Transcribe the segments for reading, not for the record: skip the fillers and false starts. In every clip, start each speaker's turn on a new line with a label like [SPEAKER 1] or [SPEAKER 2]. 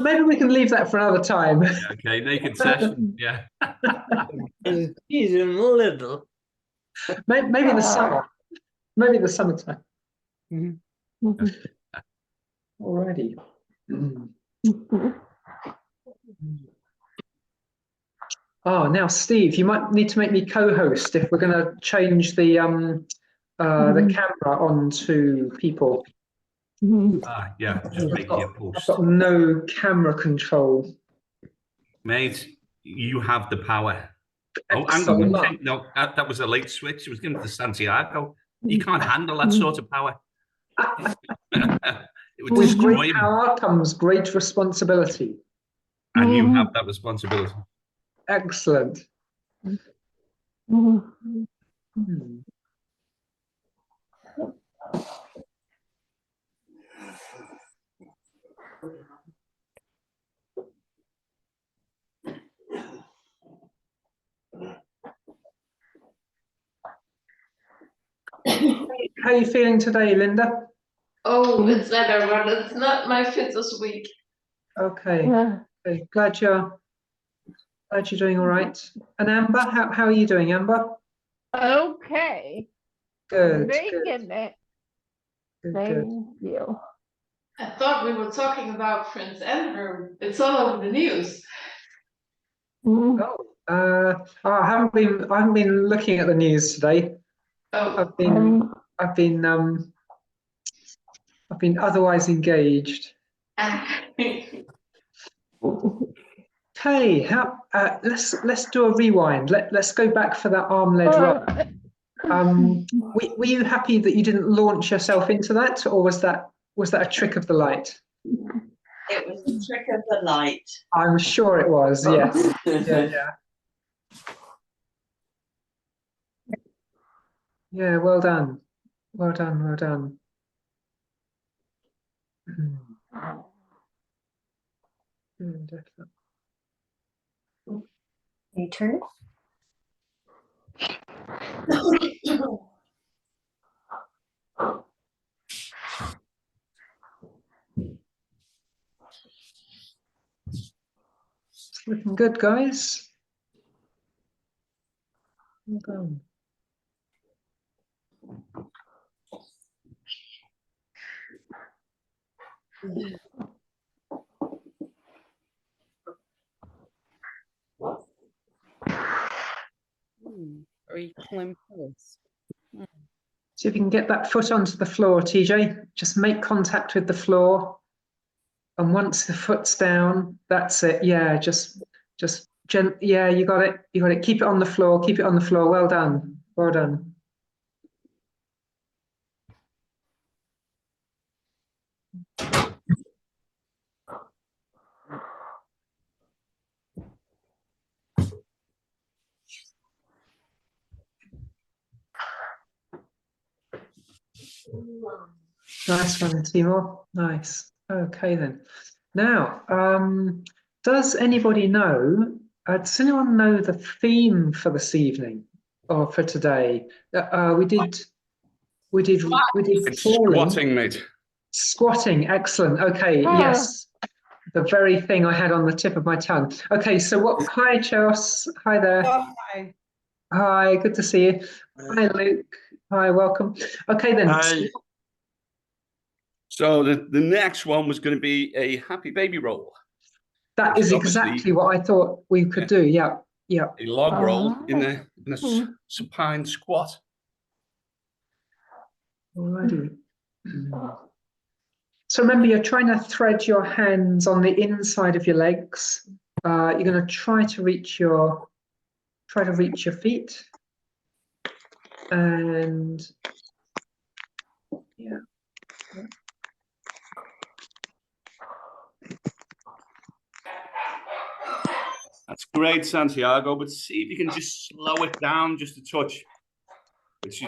[SPEAKER 1] Maybe we can leave that for another time.
[SPEAKER 2] Okay, naked session. Yeah.
[SPEAKER 3] He's in a little.
[SPEAKER 1] Maybe the summer. Maybe the summertime. Alrighty. Oh, now Steve, you might need to make me co-host if we're going to change the camera onto people.
[SPEAKER 2] Yeah, just make you a
[SPEAKER 1] I've
[SPEAKER 2] post.
[SPEAKER 1] got no camera control.
[SPEAKER 2] Mate, you have the power. Oh,
[SPEAKER 1] Excellent.
[SPEAKER 2] and no, that was a late switch. It was given to Santiago. He can't handle that sort of power. It would
[SPEAKER 1] With
[SPEAKER 2] destroy
[SPEAKER 1] great
[SPEAKER 2] him.
[SPEAKER 1] power comes great responsibility.
[SPEAKER 2] And you have that responsibility.
[SPEAKER 1] Excellent. How are you feeling today, Linda?
[SPEAKER 4] Oh, it's better, but it's not my fit this week.
[SPEAKER 1] Okay. Okay. Glad you're doing all right. And Amber, how are you doing, Amber?
[SPEAKER 5] Okay.
[SPEAKER 1] Good.
[SPEAKER 5] Making it.
[SPEAKER 1] Good.
[SPEAKER 5] Thank you.
[SPEAKER 4] I thought we were talking about Prince Andrew. It's all over the news.
[SPEAKER 1] Oh, I haven't been looking at the news today.
[SPEAKER 4] Oh,
[SPEAKER 1] I've been otherwise engaged. Hey, let's do a rewind. Let's go back for that arm-led run. Were you happy that you didn't launch yourself into that, or was that a trick of the light?
[SPEAKER 6] It was a trick of the light.
[SPEAKER 1] I'm sure it was. Yes. Yeah. Yeah. Well done. Well done.
[SPEAKER 6] You turn.
[SPEAKER 1] Looking good, guys. Well done.
[SPEAKER 3] Very slim pulse.
[SPEAKER 1] See if you can get that foot onto the floor, TJ. Just make contact with the floor. And once the foot's down, that's it. Yeah, just yeah, you got it. You got it. Keep it on the floor. Keep it on the floor. Well done. Well done. Nice one, Timur. Nice. Okay then. Now, does anyone know the theme for this evening or for today? We did
[SPEAKER 2] It's
[SPEAKER 1] falling.
[SPEAKER 2] squatting, mate.
[SPEAKER 1] Squatting, excellent. Okay, yes. The very thing I had on the tip of my tongue. Okay, so what? Hi, Chels. Hi there.
[SPEAKER 6] Oh, hi.
[SPEAKER 1] Hi, good to see you. Hi, Luke. Hi, welcome. Okay, then.
[SPEAKER 2] Hi. So the next one was going to be a happy baby roll.
[SPEAKER 1] That is exactly what I thought we could do. Yeah.
[SPEAKER 2] A log roll in a supine squat.
[SPEAKER 1] Alrighty. So remember, you're trying to thread your hands on the inside of your legs. You're going to try to reach your feet, and yeah.
[SPEAKER 2] That's great, Santiago. But see if you can just slow it down just a touch. It's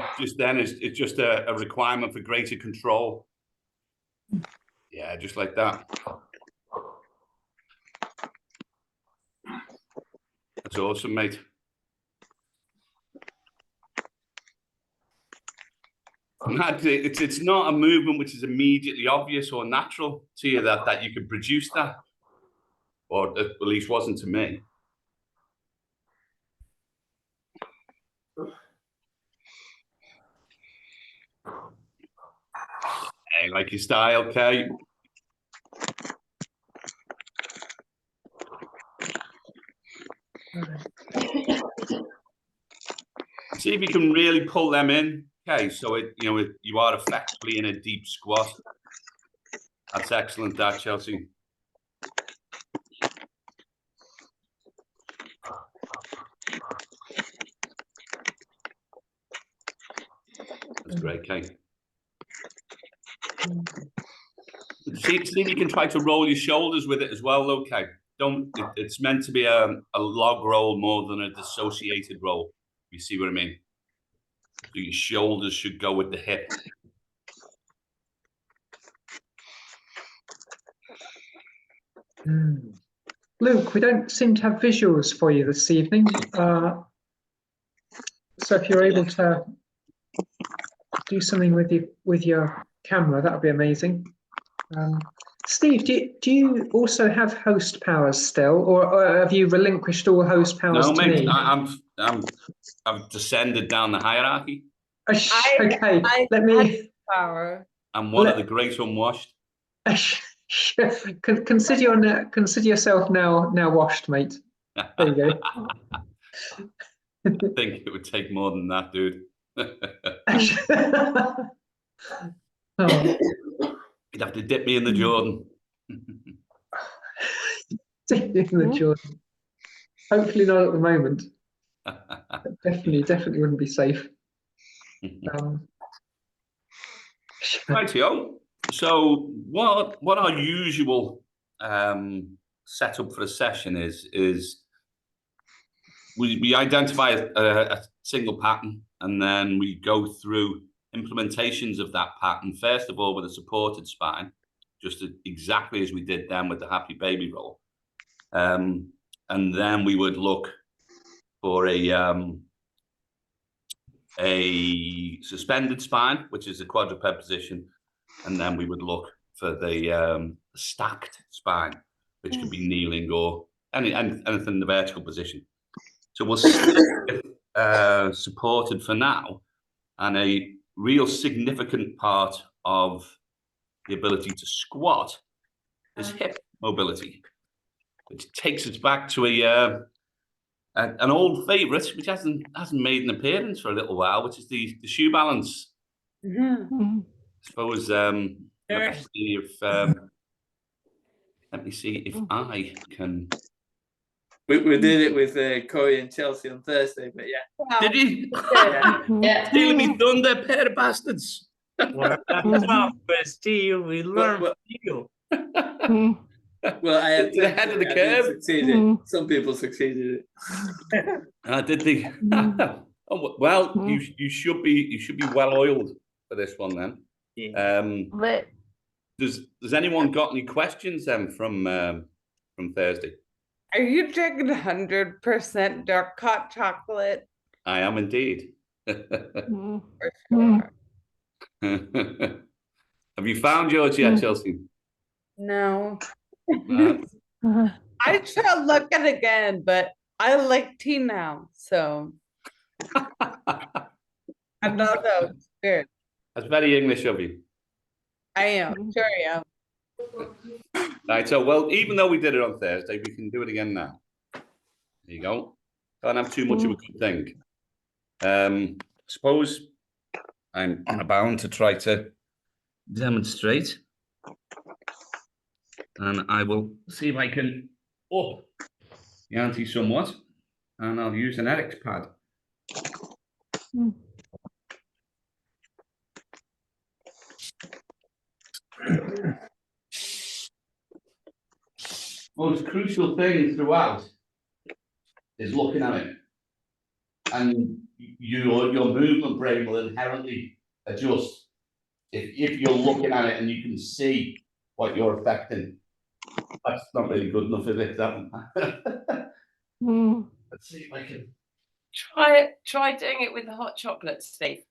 [SPEAKER 2] just a requirement for greater control. Yeah, just like that. That's awesome, mate. It's not a movement which is immediately obvious or natural to you that you could produce that, or at least wasn't to me. Hey, like your style, Kay. See if you can really pull them in. Okay, so you are effectively in a deep squat. That's excellent, that Chelsea. That's great, Kay. See if you can try to roll your shoulders with it as well, though, Kay. It's meant to be a log roll more than a dissociated roll. You see what I mean? So your shoulders should go with the hip.
[SPEAKER 1] Luke, we don't seem to have visuals for you this evening. So if you're able to do something with your camera, that would be amazing. Steve, do you also have host powers still, or have you relinquished all host powers to
[SPEAKER 2] mate,
[SPEAKER 1] me?
[SPEAKER 2] I've descended down the hierarchy.
[SPEAKER 1] Okay, let me.
[SPEAKER 3] Power.
[SPEAKER 2] I'm one of the great unwashed.
[SPEAKER 1] Consider yourself now washed, mate. There you go.
[SPEAKER 2] I think it would take more than that, dude.
[SPEAKER 1] Oh.
[SPEAKER 2] You'd have to dip me in the Jordan.
[SPEAKER 1] Dip me in the Jordan. Hopefully not at the moment. Definitely wouldn't be safe.
[SPEAKER 2] Rightio. So what our usual setup for a session is we identify a single pattern, and then we go through implementations of that pattern, first of all with a supported spine, just exactly as we did then with the happy baby roll. And then we would look for a suspended spine, which is a quadruped position, and then we would look for the stacked spine, which could be kneeling or anything in the vertical position. So we'll stick with supported for now, and a real significant part of the ability to squat is hip mobility, which takes us back to an old favourite, which hasn't made an appearance for a little while, which is the shoe balance. I suppose let me see if I can.
[SPEAKER 3] We did it with Corey and Chelsea on Thursday, but yeah.
[SPEAKER 2] Did he?
[SPEAKER 4] Yeah.
[SPEAKER 2] Stealing me thunder, pair of bastards.
[SPEAKER 3] Well, we learn from you. Well, I had
[SPEAKER 2] the head of the curve.
[SPEAKER 3] Some people succeeded it.
[SPEAKER 2] Did they? Oh, well, you should be well oiled for this one then.
[SPEAKER 3] Yeah.
[SPEAKER 2] Does anyone got any questions then from Thursday?
[SPEAKER 7] Are you drinking 100% dark hot chocolate?
[SPEAKER 2] I am indeed.
[SPEAKER 7] For sure.
[SPEAKER 2] Have you found yours yet, Chelsea?
[SPEAKER 7] No.
[SPEAKER 2] No.
[SPEAKER 7] I shall look at it again, but I like tea now, so I'm not so good.
[SPEAKER 2] That's very English of you.
[SPEAKER 7] I am, sure I am.
[SPEAKER 2] Right, so well, even though we did it on Thursday, we can do it again now. There you go. Can't have too much of a good thing. Suppose I'm bound to try to demonstrate, and I will see if I can up the ante somewhat, and I'll use an Eric's pad. Most crucial thing throughout is looking at it, and your movement brain will inherently adjust if you're looking at it and you can see what you're affecting. That's not really good enough, is it? That one. Let's see if I can
[SPEAKER 6] Try doing it with the hot chocolate, Steve.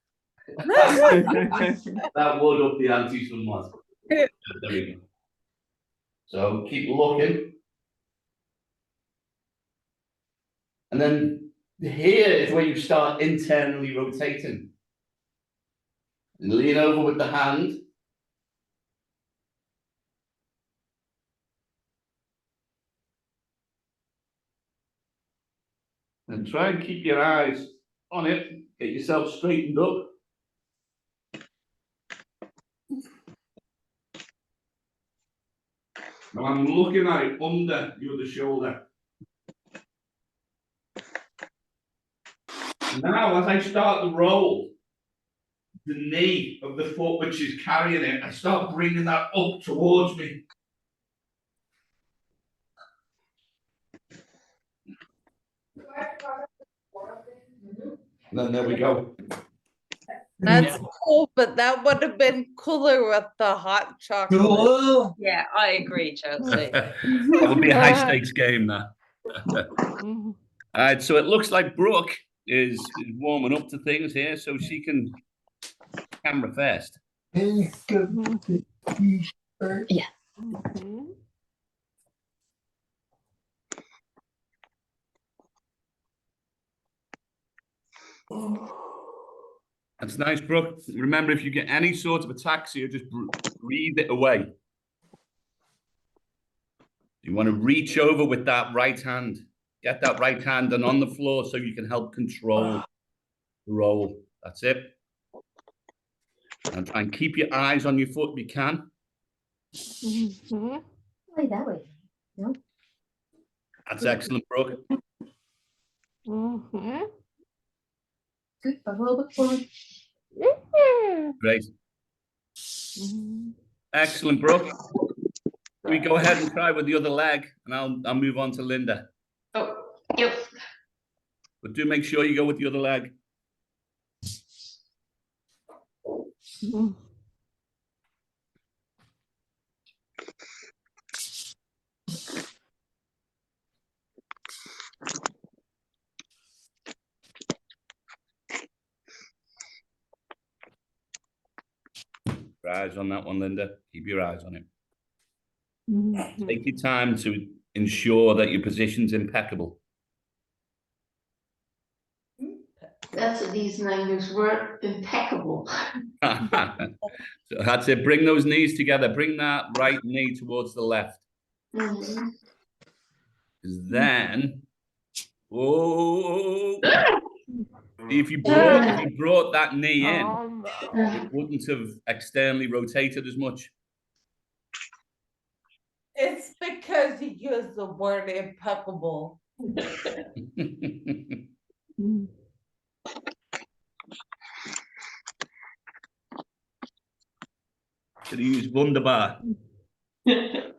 [SPEAKER 2] That would up the ante somewhat. There we go. So keep looking. And then here is where you start internally rotating. And lean over with the hand. And try and keep your eyes on it. Get yourself straightened up. Now I'm looking at it under the other shoulder. Now, as I start to roll, the knee of the foot which is carrying it, I start bringing that up towards me. And then there we go.
[SPEAKER 7] That's cool, but that would have been cooler with the hot chocolate.
[SPEAKER 6] Yeah, I agree, Chelsea.
[SPEAKER 2] That would be a high stakes game, that.
[SPEAKER 5] Mhm.
[SPEAKER 2] All right, so it looks like Brooke is warming up to things here, so she can camera first.
[SPEAKER 5] Mhm.
[SPEAKER 2] That's nice, Brooke. Remember, if you get any sort of ataxia, just breathe it away. You want to reach over with that right hand. Get that right hand and on the floor so you can help control the roll. That's it. And try and keep your eyes on your foot if you can.
[SPEAKER 5] Mhm.
[SPEAKER 6] Way that way.
[SPEAKER 2] That's excellent, Brooke.
[SPEAKER 5] Mhm.
[SPEAKER 6] Good, a little bit forward.
[SPEAKER 5] Yeah.
[SPEAKER 2] Great.
[SPEAKER 5] Mhm.
[SPEAKER 2] Excellent, Brooke. We go ahead and try with the other leg, and I'll move on to Linda.
[SPEAKER 4] Oh, yep.
[SPEAKER 2] But do make sure you go with the other leg.
[SPEAKER 5] Mhm.
[SPEAKER 2] Your eyes on that one, Linda. Keep your eyes on it.
[SPEAKER 5] Mhm.
[SPEAKER 2] Take your time to ensure that your position's impeccable.
[SPEAKER 4] That's these language word, impeccable.
[SPEAKER 2] So that's it. Bring those knees together. Bring that right knee towards the left.
[SPEAKER 4] Mhm.
[SPEAKER 2] Then, oh, if you brought that knee in,
[SPEAKER 5] Oh, no.
[SPEAKER 2] it wouldn't have externally rotated as much.
[SPEAKER 7] It's because you use the word impeccable.
[SPEAKER 5] Mhm.
[SPEAKER 2] Should use wunderbar.
[SPEAKER 5] Mhm.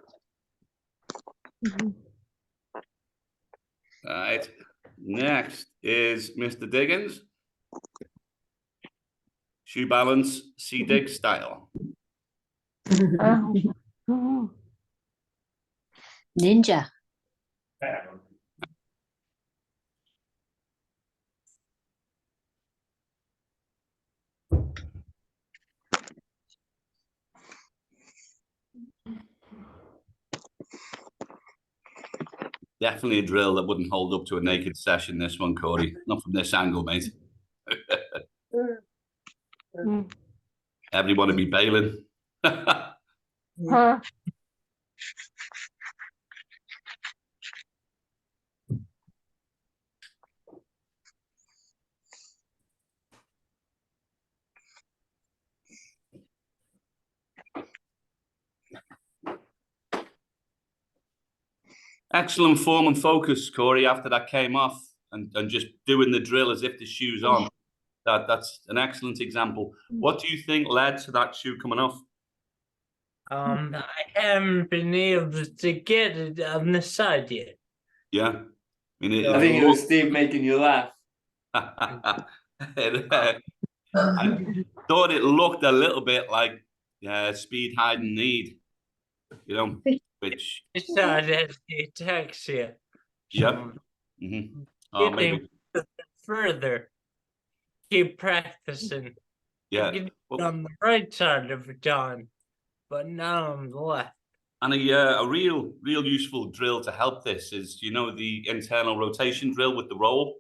[SPEAKER 2] All right. Next is Mr. Diggins. Shoe balance, C-dig style.
[SPEAKER 5] Oh. Mhm.
[SPEAKER 6] Ninja.
[SPEAKER 2] Definitely a drill that wouldn't hold up to a naked session, this one, Corey. Not from this angle, mate.
[SPEAKER 5] Mhm.
[SPEAKER 2] Everyone would be bailing.
[SPEAKER 5] Huh.
[SPEAKER 2] Excellent form and focus, Corey, after that came off and just doing the drill as if the shoe's on. That's an excellent example. What do you think led to that shoe coming off?
[SPEAKER 8] I haven't been able to get it on the side yet.
[SPEAKER 2] Yeah. I mean,
[SPEAKER 3] I think it was Steve making you laugh.
[SPEAKER 2] I thought it looked a little bit like speed, hide, and need, which.
[SPEAKER 8] It's not as the ataxia.
[SPEAKER 2] Yep. Oh,
[SPEAKER 8] Getting
[SPEAKER 2] maybe.
[SPEAKER 8] further. Keep practicing.
[SPEAKER 2] Yeah.
[SPEAKER 8] can do it
[SPEAKER 2] Well,
[SPEAKER 8] on the right side of the time, but not on the left.
[SPEAKER 2] and a real useful drill to help this is, you know, the internal rotation drill with the roll.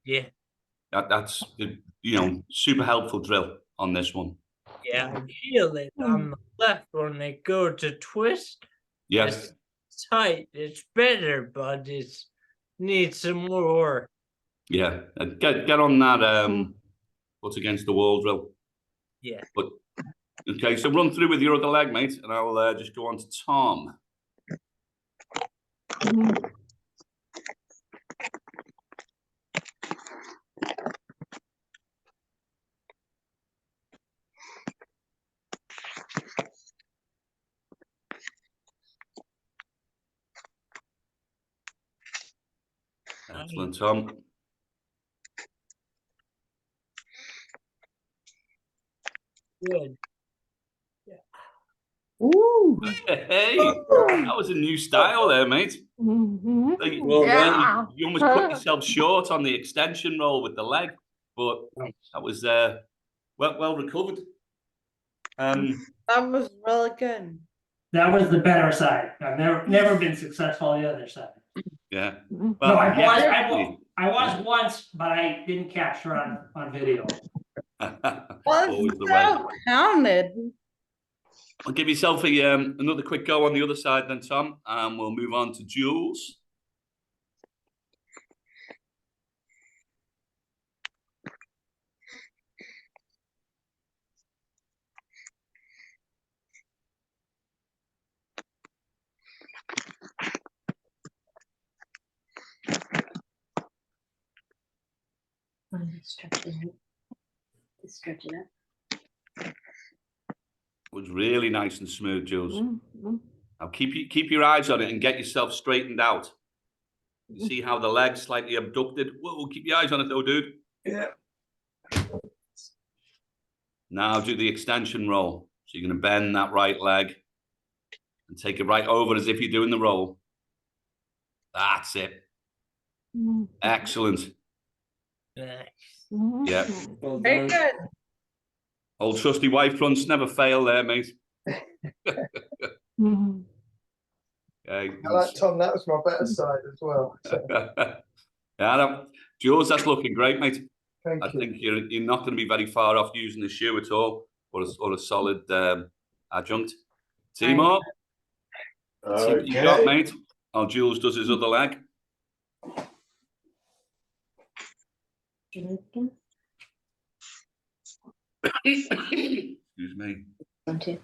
[SPEAKER 8] Yeah,
[SPEAKER 2] That's the, you know, super helpful drill on this one.
[SPEAKER 8] yeah, I feel it on the left when they go to twist.
[SPEAKER 2] Yes.
[SPEAKER 8] It's tight, it's better, but it needs some more work.
[SPEAKER 2] Yeah. Get on that what's against the wall drill.
[SPEAKER 8] Yeah.
[SPEAKER 2] But okay, so run through with your other leg, mate, and I'll just go on to Tom. Excellent, Tom.
[SPEAKER 8] Good.
[SPEAKER 5] Ooh.
[SPEAKER 2] Hey, that was a new style there, mate. Like,
[SPEAKER 3] Well
[SPEAKER 5] Yeah.
[SPEAKER 2] you almost cut yourself short on the extension roll with the leg, but that was well recovered.
[SPEAKER 7] That was really good.
[SPEAKER 9] That was the better side. I've never been successful on the other side.
[SPEAKER 2] Yeah.
[SPEAKER 9] No,
[SPEAKER 2] Well,
[SPEAKER 9] I
[SPEAKER 2] yes,
[SPEAKER 9] was once, but I didn't capture on video.
[SPEAKER 7] Well,
[SPEAKER 2] always the
[SPEAKER 7] so
[SPEAKER 2] way.
[SPEAKER 7] counted.
[SPEAKER 2] I'll give yourself another quick go on the other side then, Tom, and we'll move on to Jules.
[SPEAKER 6] Stretch it up.
[SPEAKER 2] Was really nice and smooth, Jules. Now keep your eyes on it and get yourself straightened out. You see how the leg's slightly abducted? Whoa, keep your eyes on it though, dude.
[SPEAKER 3] Yeah.
[SPEAKER 2] Now do the extension roll. So you're going to bend that right leg and take it right over as if you're doing the roll. That's it. Excellent.
[SPEAKER 8] Nice.
[SPEAKER 2] Yeah.
[SPEAKER 3] Well
[SPEAKER 7] Very
[SPEAKER 3] done.
[SPEAKER 7] good.
[SPEAKER 2] Old trusty wife fronts never fail there, mate.
[SPEAKER 10] I like Tom, that was my better side as well. So,
[SPEAKER 2] Yeah, Jules, that's looking great, mate.
[SPEAKER 10] thank
[SPEAKER 2] I
[SPEAKER 10] you.
[SPEAKER 2] think you're not going to be very far off using the shoe at all, or a solid adjunct. Timor, see what you got, mate. While Jules does his other leg. Excuse me.
[SPEAKER 6] Don't you?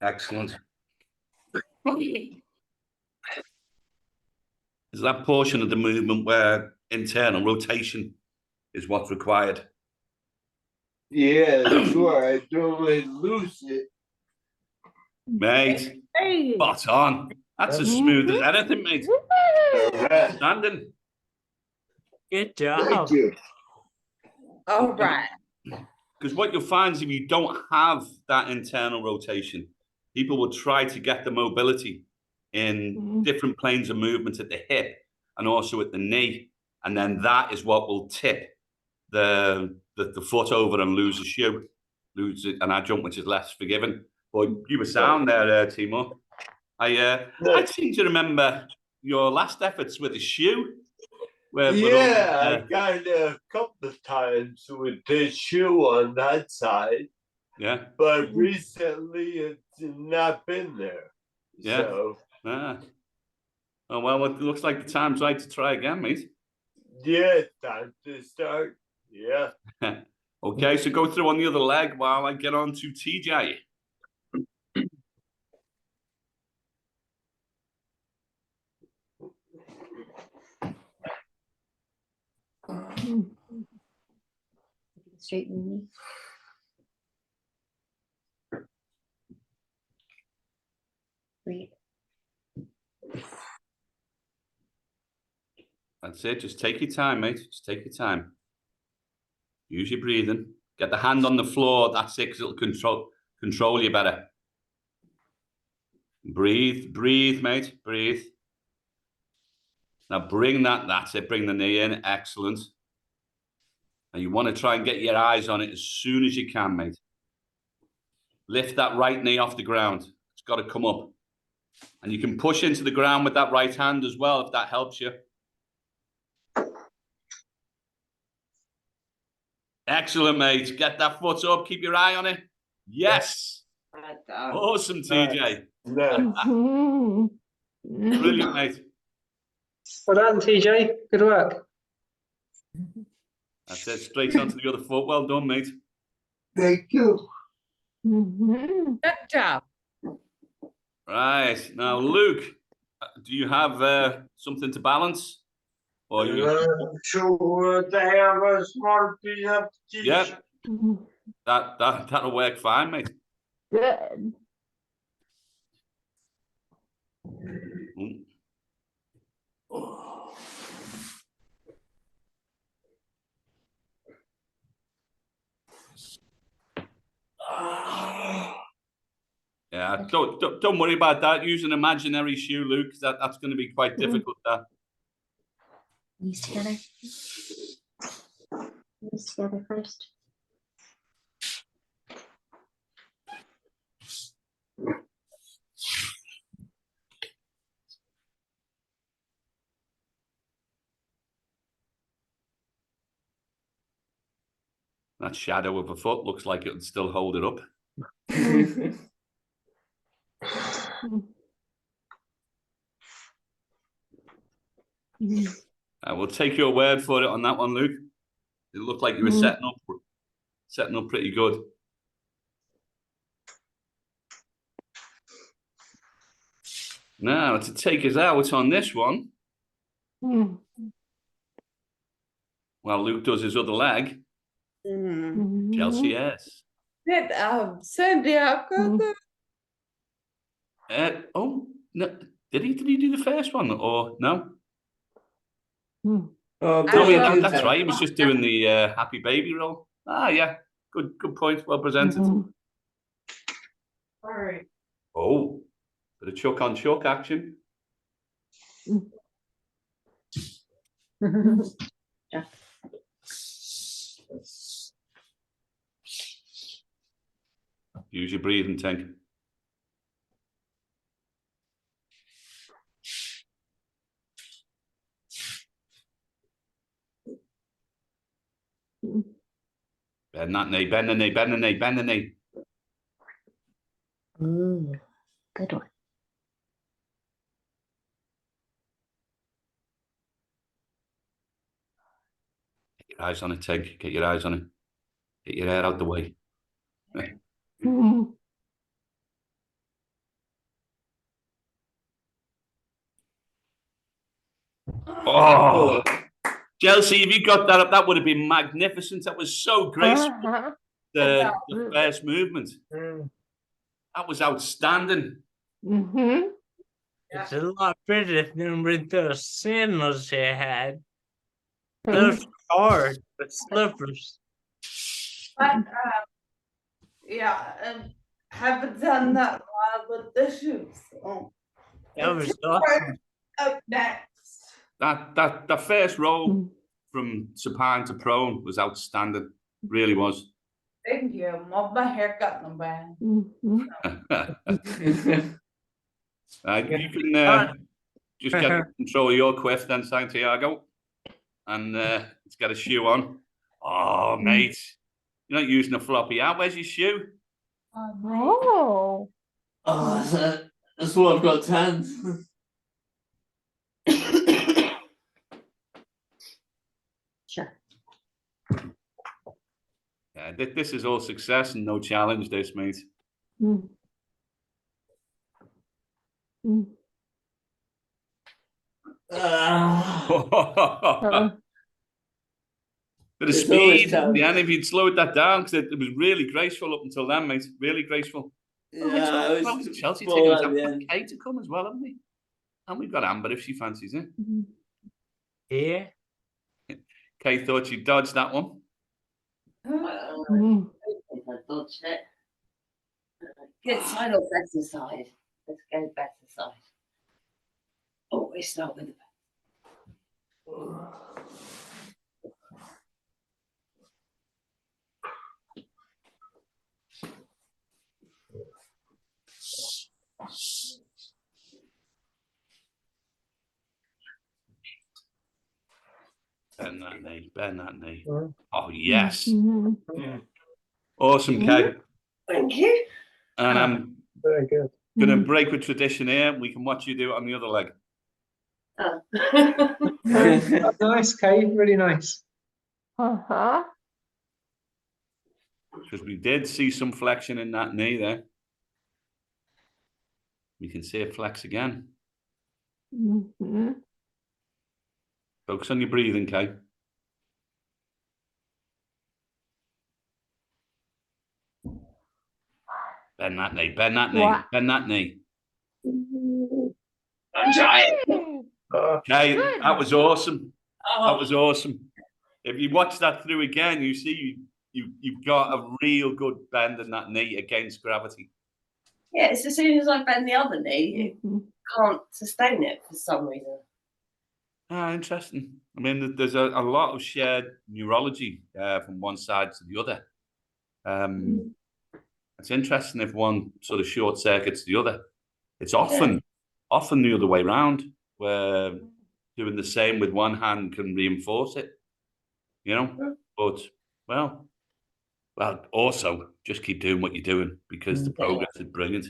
[SPEAKER 2] Excellent. Is that portion of the movement where internal rotation is what's required?
[SPEAKER 10] Yeah, that's why I don't really lose it.
[SPEAKER 2] Mate,
[SPEAKER 7] Hey.
[SPEAKER 2] spot on. That's as smooth as anything, mate. Standing.
[SPEAKER 8] Good job.
[SPEAKER 10] Thank you.
[SPEAKER 7] All right.
[SPEAKER 2] Because what you'll find is if you don't have that internal rotation, people will try to get the mobility in different planes of movement at the hip and also at the knee. And then that is what will tip the foot over and lose a shoe, lose an adjunct, which is less forgiving. But you were sound there, Timo. I seem to remember your last efforts with a shoe.
[SPEAKER 10] I got it a couple of times with the shoe on that side.
[SPEAKER 2] Yeah.
[SPEAKER 10] But recently it's not been there.
[SPEAKER 2] Yeah.
[SPEAKER 10] So.
[SPEAKER 2] Oh, well, it looks like the time's right to try again, mate.
[SPEAKER 10] Yeah, time to start. Yeah.
[SPEAKER 2] Okay, so go through on the other leg while I get on to TJ.
[SPEAKER 6] Straighten the knee. Breathe.
[SPEAKER 2] That's it. Just take your time, mate. Just take your time. Use your breathing. Get the hand on the floor. That's it, 'cause it'll control you better. Breathe, breathe, mate. Breathe. Now bring that's it. Bring the knee in. Excellent. And you want to try and get your eyes on it as soon as you can, mate. Lift that right knee off the ground. It's got to come up. And you can push into the ground with that right hand as well, if that helps you. Excellent, mate. Get that foot up. Keep your eye on it. Yes. Awesome, TJ. Brilliant, mate.
[SPEAKER 1] Well done, TJ. Good work.
[SPEAKER 2] That's it. Straight onto the other foot. Well done, mate.
[SPEAKER 10] Thank you.
[SPEAKER 7] Good job.
[SPEAKER 2] Right. Now, Luke, do you have something to balance? Or you...
[SPEAKER 10] So they have a small piece of cheese.
[SPEAKER 2] Yep. That'll work fine, mate.
[SPEAKER 5] Good.
[SPEAKER 2] Mm. Yeah, don't worry about that. Use an imaginary shoe, Luke. That's going to be quite difficult.
[SPEAKER 6] Knees together. Knees together first.
[SPEAKER 2] That shadow of a foot looks like it would still hold it up. We'll take your word for it on that one, Luke. It looked like you were setting up pretty good. Now, to take us out on this one, while Luke does his other leg, Chelsea, yes.
[SPEAKER 7] Did Santiago?
[SPEAKER 2] Oh, no. Did he do the first one or no?
[SPEAKER 3] Oh,
[SPEAKER 2] Oh,
[SPEAKER 3] brilliant.
[SPEAKER 2] yeah, that's right. He was just doing the happy baby roll. Ah, yeah. Good point. Well presented.
[SPEAKER 4] All right.
[SPEAKER 2] Oh, bit of chuck on chuck action. Use your breathing tank. Bend that knee, bend the knee, bend the knee, bend the knee.
[SPEAKER 6] Ooh, good one.
[SPEAKER 2] Get your eyes on it, Tig. Get your eyes on it. Get your hair out the way. Oh, Chelsea, if you got that up, that would have been magnificent. That was so graceful. The first movement. That was outstanding.
[SPEAKER 8] It's a lot better than with those sandals you had. Those hard, but slippers.
[SPEAKER 7] But yeah, haven't done that with the shoes. So.
[SPEAKER 8] That was awesome.
[SPEAKER 7] Up next.
[SPEAKER 2] That first roll from supine to prone was outstanding. Really was.
[SPEAKER 7] Thank you. Mop my haircut in the bag.
[SPEAKER 2] You can just get control of your quiff then, Santiago. And let's get a shoe on. Oh, mate. You're not using a floppy out. Where's your shoe?
[SPEAKER 5] Oh.
[SPEAKER 3] Oh, that's what I've got to hand.
[SPEAKER 6] Sure.
[SPEAKER 2] Yeah, this is all success and no challenge, this, mate. Bit of speed at the end, if you'd slowed that down, because it was really graceful up until then, mate. Really graceful.
[SPEAKER 3] Yeah, it was
[SPEAKER 2] Chelsea
[SPEAKER 3] full
[SPEAKER 2] taking
[SPEAKER 3] at the
[SPEAKER 2] us
[SPEAKER 3] end.
[SPEAKER 2] Kate to come as well, haven't we? And we've got Amber if she fancies it.
[SPEAKER 8] here.
[SPEAKER 2] Kay thought you dodged that one.
[SPEAKER 5] Mm.
[SPEAKER 6] If I dodged it. Good side or better side? Let's go better side. Always start with the
[SPEAKER 2] Bend that knee, bend that knee. Oh, yes.
[SPEAKER 5] Mhm.
[SPEAKER 2] Awesome, Kay.
[SPEAKER 6] Thank you.
[SPEAKER 2] And I'm
[SPEAKER 9] Very good.
[SPEAKER 2] going to
[SPEAKER 5] Mm.
[SPEAKER 2] break with tradition here. We can watch you do it on the other leg.
[SPEAKER 6] Oh.
[SPEAKER 1] Oh, nice, Kay. Really nice.
[SPEAKER 5] Uh-huh.
[SPEAKER 2] Because we did see some flexion in that knee there. We can see it flex again.
[SPEAKER 5] Mm-hmm.
[SPEAKER 2] Focus on your breathing, Kay. Bend that knee, bend that knee,
[SPEAKER 5] What?
[SPEAKER 2] bend that knee.
[SPEAKER 6] I'm trying.
[SPEAKER 2] Kay, that was awesome. That
[SPEAKER 6] Oh.
[SPEAKER 2] was awesome. If you watch that through again, you see you've got a real good bend in that knee against gravity.
[SPEAKER 6] Yeah, it's as soon as I bend the other knee,
[SPEAKER 5] Mhm.
[SPEAKER 6] it can't sustain it for some reason.
[SPEAKER 2] Ah, interesting. I mean, there's a lot of shared neurology from one side to the other. It's interesting if one sort of short circuits the other. It's often the other way around, where doing the same with one hand can reinforce it, you know. But well, also just keep doing what you're doing because the progress is brilliant,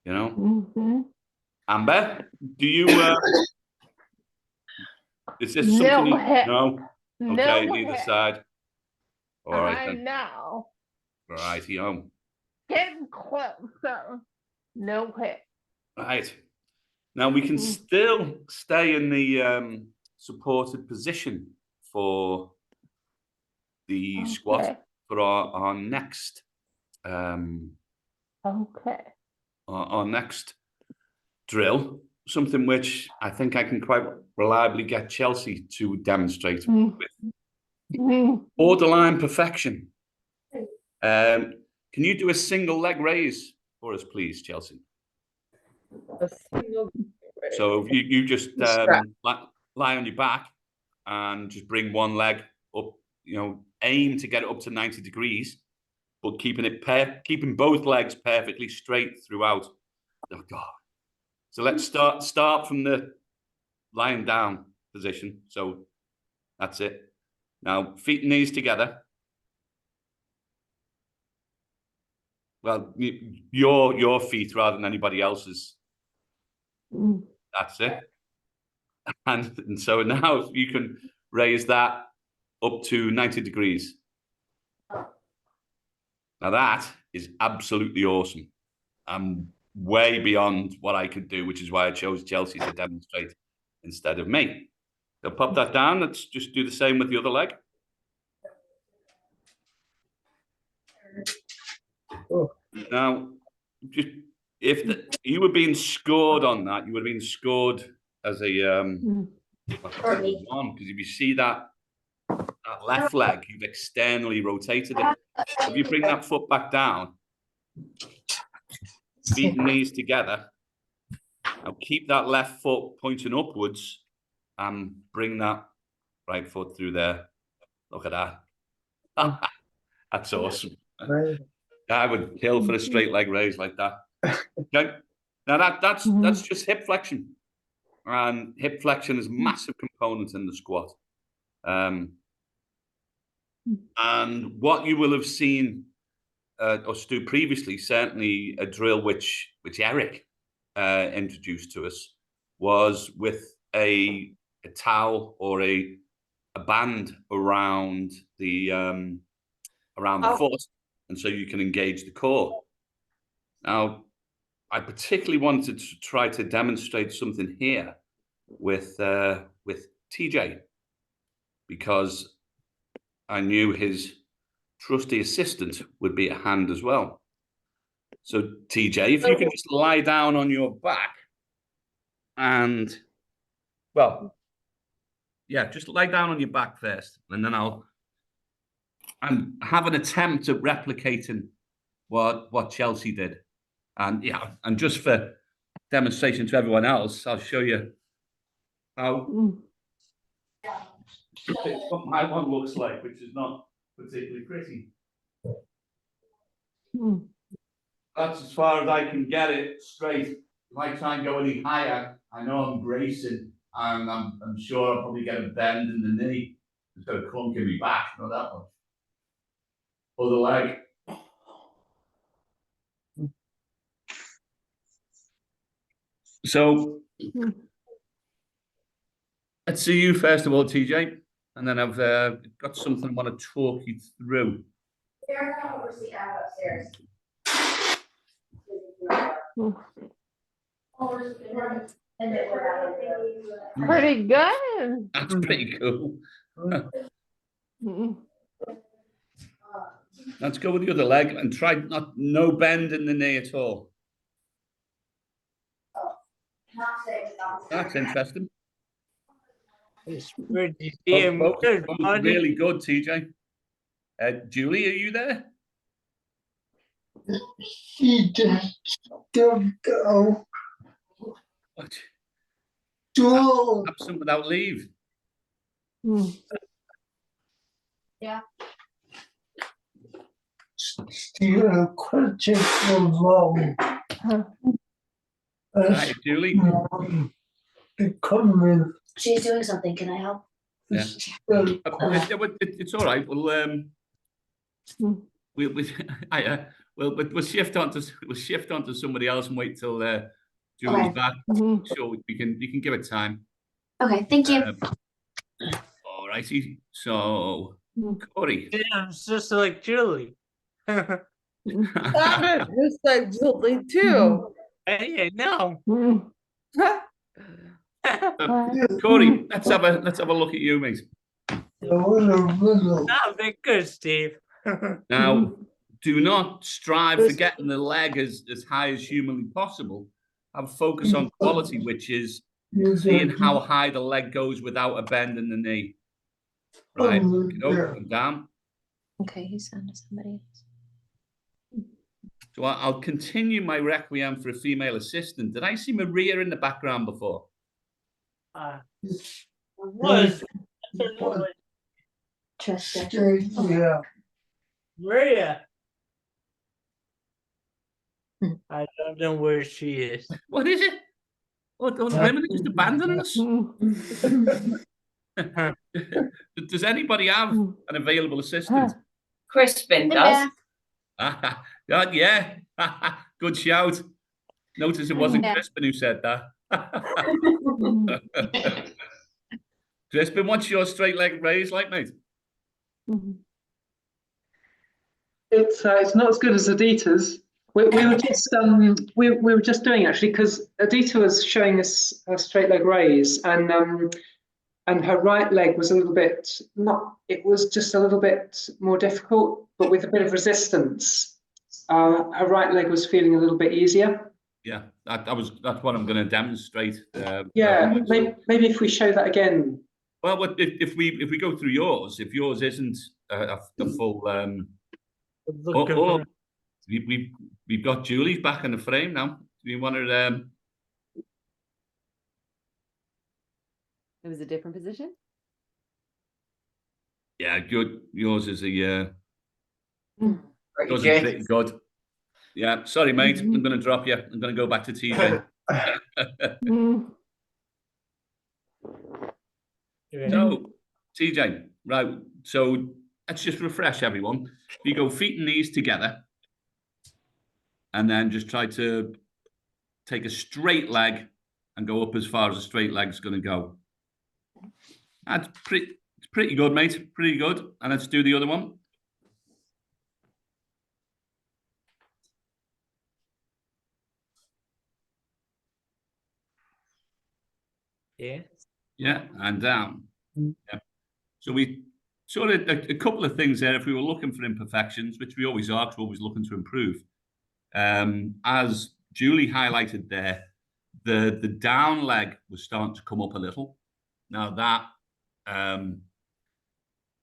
[SPEAKER 2] you know.
[SPEAKER 5] Mhm.
[SPEAKER 2] Amber, do you? Is this
[SPEAKER 5] No
[SPEAKER 2] something you?
[SPEAKER 5] hip.
[SPEAKER 2] No. Okay,
[SPEAKER 5] No
[SPEAKER 2] either
[SPEAKER 5] hip.
[SPEAKER 2] side. All right
[SPEAKER 5] I
[SPEAKER 2] then.
[SPEAKER 5] know.
[SPEAKER 2] Righty-o.
[SPEAKER 5] Getting closer. No hip.
[SPEAKER 2] Right. Now we can still stay in the supported position for the squat
[SPEAKER 5] Okay.
[SPEAKER 2] for our next
[SPEAKER 5] Okay.
[SPEAKER 2] our next drill. Something which I think I can quite reliably get Chelsea to demonstrate with borderline perfection. Can you do a single leg raise for us, please, Chelsea?
[SPEAKER 7] A single.
[SPEAKER 2] So you just
[SPEAKER 7] Strap.
[SPEAKER 2] lie on your back and just bring one leg up. You know, aim to get it up to 90 degrees, but keeping both legs perfectly straight throughout. Oh God! So let's start from the lying down position. So that's it. Now feet and knees together. Well, your feet rather than anybody else's. That's it. And so now you can raise that up to 90 degrees. Now that is absolutely awesome. I'm way beyond what I could do, which is why I chose Chelsea to demonstrate instead of me. So pop that down. Let's just do the same with the other leg. Now, just you were being scored on that, you would have been scored as a one, because if you see that left leg, you've externally rotated it. If you bring that foot back down, feet and knees together, now keep that left foot pointing upwards and bring that right foot through there. Look at that. That's awesome. I would kill for a straight leg raise like that. Okay. Now that's just hip flexion. And hip flexion is a massive component in the squat. And what you will have seen us do previously, certainly a drill which Eric introduced to us, was with a towel or a band around the foot, and so you can engage the core. Now, I particularly wanted to try to demonstrate something here with TJ, because I knew his trusty assistant would be at hand as well. So TJ, if you can just lie down on your back and, well, yeah, just lie down on your back first, and then I'll have an attempt at replicating what Chelsea did. And yeah, and just for demonstration to everyone else, I'll show you how what my one looks like, which is not particularly pretty. That's as far as I can get it straight. If I try and go any higher, I know I'm bracing, and I'm sure I'll probably get a bend in the knee. It's got a clunk in my back, not that much. Other leg. So let's see you first of all, TJ, and then I've got something I want to talk you through.
[SPEAKER 5] Pretty good.
[SPEAKER 2] That's pretty cool. Let's go with the other leg and try no bend in the knee at all. That's interesting.
[SPEAKER 8] It's pretty damn
[SPEAKER 2] Both
[SPEAKER 8] good, buddy.
[SPEAKER 2] really good, TJ. Julie, are you there?
[SPEAKER 10] He just don't go.
[SPEAKER 2] What?
[SPEAKER 10] Don't.
[SPEAKER 2] Absent without leave.
[SPEAKER 4] Yeah.
[SPEAKER 10] Still a question for long.
[SPEAKER 2] Right, Julie.
[SPEAKER 10] Comment.
[SPEAKER 6] She's doing something. Can I help?
[SPEAKER 2] Yeah. It's all right. We'll shift on to somebody else and wait till Julie's
[SPEAKER 6] Okay.
[SPEAKER 2] back. Sure, you can give it time.
[SPEAKER 6] Okay, thank you.
[SPEAKER 2] All righty. So, Corey.
[SPEAKER 8] Yeah, it's just like Julie.
[SPEAKER 7] Sounded just like Julie too.
[SPEAKER 8] Hey, no.
[SPEAKER 2] Corey, let's have a look at you, mate.
[SPEAKER 8] No, they're good, Steve.
[SPEAKER 2] Now, do not strive for getting the leg as high as humanly possible. Have a focus on quality, which is seeing how high the leg goes without a bend in the knee. Right, up and down.
[SPEAKER 6] Okay, he's on to somebody else.
[SPEAKER 2] So I'll continue my requiem for a female assistant. Did I see Maria in the background before?
[SPEAKER 8] Was
[SPEAKER 10] Straight, yeah.
[SPEAKER 8] Maria? I don't know where she is.
[SPEAKER 2] What is it? Oh, the women are just abandoning us. Does anybody have an available assistant?
[SPEAKER 6] Crispin does.
[SPEAKER 2] Yeah. Good shout. Notice it wasn't
[SPEAKER 6] Yeah.
[SPEAKER 2] Crispin who said that. Crispin, what's your straight leg raise like, mate?
[SPEAKER 1] It's not as good as Adita's. We were just we were just doing actually because Adita was showing us a straight leg raise, and her right leg was a little bit it was just a little bit more difficult, but with a bit of resistance. Her right leg was feeling a little bit easier.
[SPEAKER 2] Yeah, that's what I'm going to demonstrate.
[SPEAKER 1] Yeah, maybe if we show that again.
[SPEAKER 2] Well, if we go through yours, if yours isn't a full we've got Julie's back in the frame now. Do you want to?
[SPEAKER 11] It was a different position.
[SPEAKER 2] Yeah, good. Yours is yours is
[SPEAKER 3] Okay.
[SPEAKER 2] pretty good. Yeah, sorry, mate. I'm going to drop you. I'm going to go back to TJ. So, TJ, right. So let's just refresh everyone. You go feet and knees together, and then just try to take a straight leg and go up as far as a straight leg's going to go. It's pretty good, mate. Pretty good. And let's do the other one.
[SPEAKER 8] Yeah.
[SPEAKER 2] Yeah, and down. Yeah. So we sort of a couple of things there. If we were looking for imperfections, which we always are, because we're always looking to improve. As Julie highlighted there, the down leg was starting to come up a little. Now that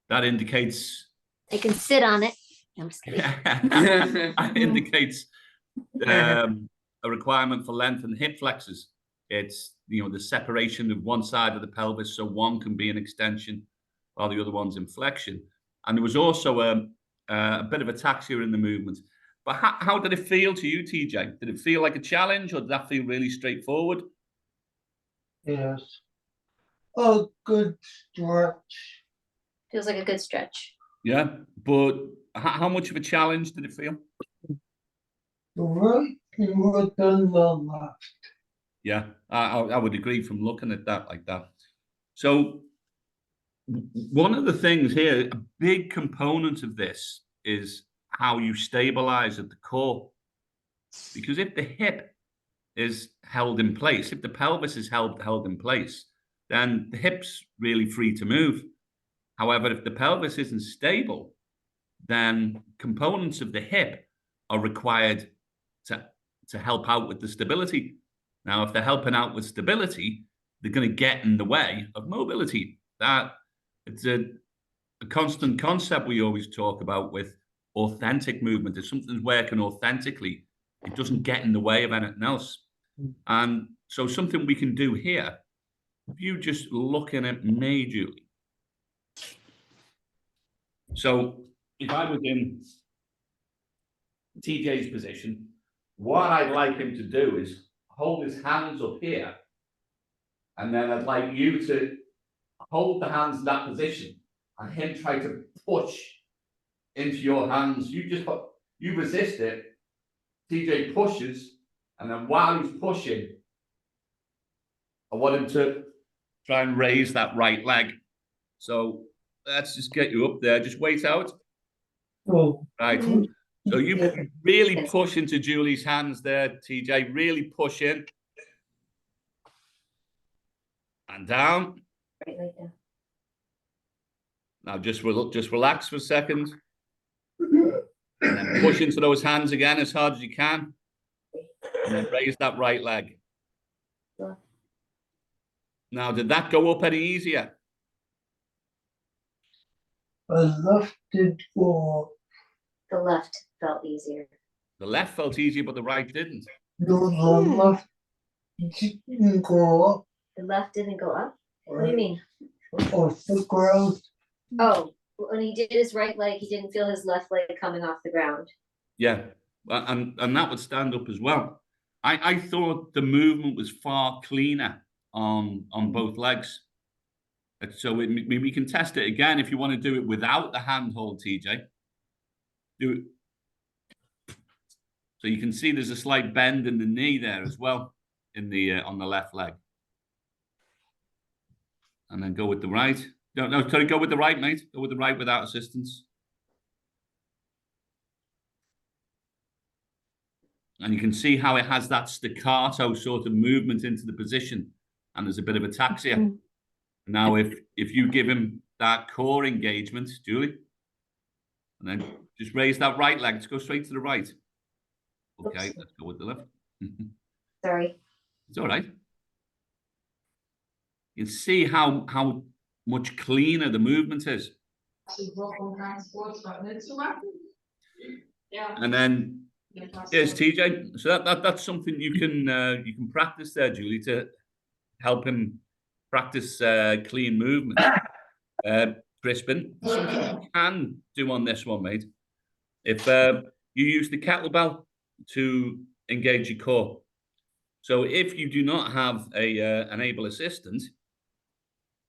[SPEAKER 2] that indicates
[SPEAKER 12] They can sit on it. I'm just kidding.
[SPEAKER 2] that indicates a requirement for length and hip flexors. It's, you know, the separation of one side of the pelvis, so one can be an extension while the other one's in flexion. And there was also a bit of ataxia in the movement. But how did it feel to you, TJ? Did it feel like a challenge, or did that feel really straightforward?
[SPEAKER 10] Yes. A good stretch.
[SPEAKER 12] Feels like a good stretch.
[SPEAKER 2] Yeah, but how much of a challenge did it feel?
[SPEAKER 10] The right more than the left.
[SPEAKER 2] Yeah, I would agree from looking at that like that. So one of the things here, a big component of this is how you stabilize at the core. Because if the hip is held in place, if the pelvis is held in place, then the hip's really free to move. However, if the pelvis isn't stable, then components of the hip are required to help out with the stability. Now, if they're helping out with stability, they're going to get in the way of mobility. That it's a constant concept we always talk about with authentic movement. If something's working authentically, it doesn't get in the way of anything else. And so something we can do here, if you just looking at me, Julie. So if I was in TJ's position, what I'd like him to do is hold his hands up here. And then I'd like you to hold the hands in that position and him try to push into your hands. You resist it. TJ pushes, and then while he's pushing, I want him to try and raise that right leg. So let's just get you up there. Just wait out.
[SPEAKER 10] Oh.
[SPEAKER 2] Right. So you really push into Julie's hands there, TJ. Really push in. And down.
[SPEAKER 12] Right leg down.
[SPEAKER 2] Now just relax for a second. And then push into those hands again as hard as you can. And then raise that right leg. Now, did that go up any easier?
[SPEAKER 10] The left did go up.
[SPEAKER 12] The left felt easier.
[SPEAKER 2] The left felt easier, but the right didn't.
[SPEAKER 10] No, the left didn't go up.
[SPEAKER 12] The left didn't go up? What do you mean?
[SPEAKER 10] Off the ground.
[SPEAKER 12] Oh, when he did his right leg, he didn't feel his left leg coming off the ground.
[SPEAKER 2] Yeah, and that would stand up as well. I thought the movement was far cleaner on both legs. So we can test it again if you want to do it without the handhold, TJ. Do it. So you can see there's a slight bend in the knee there as well in the on the left leg. And then go with the right. No, sorry, go with the right, mate. Go with the right without assistance. And you can see how it has that staccato sort of movement into the position. And there's a bit of ataxia. Now, if you give him that core engagement, Julie, and then just raise that right leg. Let's go straight to the right. Okay, let's go with the left.
[SPEAKER 12] Sorry.
[SPEAKER 2] It's all right. You can see how much cleaner the movement is. And then here's TJ. So that's something you can practice there, Julie, to help him practice clean movement. Crispin, something you can do on this one, mate. If you use the kettlebell to engage your core. So if you do not have an able assistant,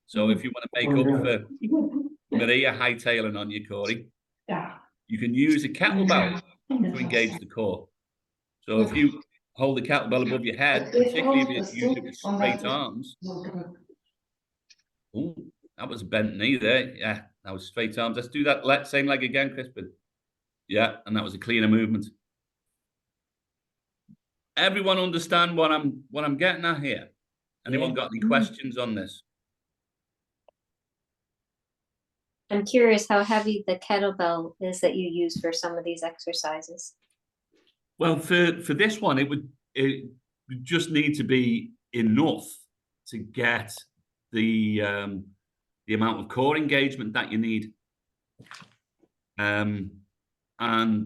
[SPEAKER 2] so if you want to make up for Maria hightailing on you, Corey, you can use a kettlebell to engage the core. So if you hold the kettlebell above your head, particularly if you use it with straight arms. Oh, that was a bent knee there. Yeah, that was straight arms. Let's do that same leg again, Crispin. Yeah, and that was a cleaner movement. Everyone understand what I'm getting at here? Anyone got any questions on this?
[SPEAKER 12] I'm curious how heavy the kettlebell is that you use for some of these exercises.
[SPEAKER 2] Well, for this one, it would just need to be enough to get the the amount of core engagement that you need. And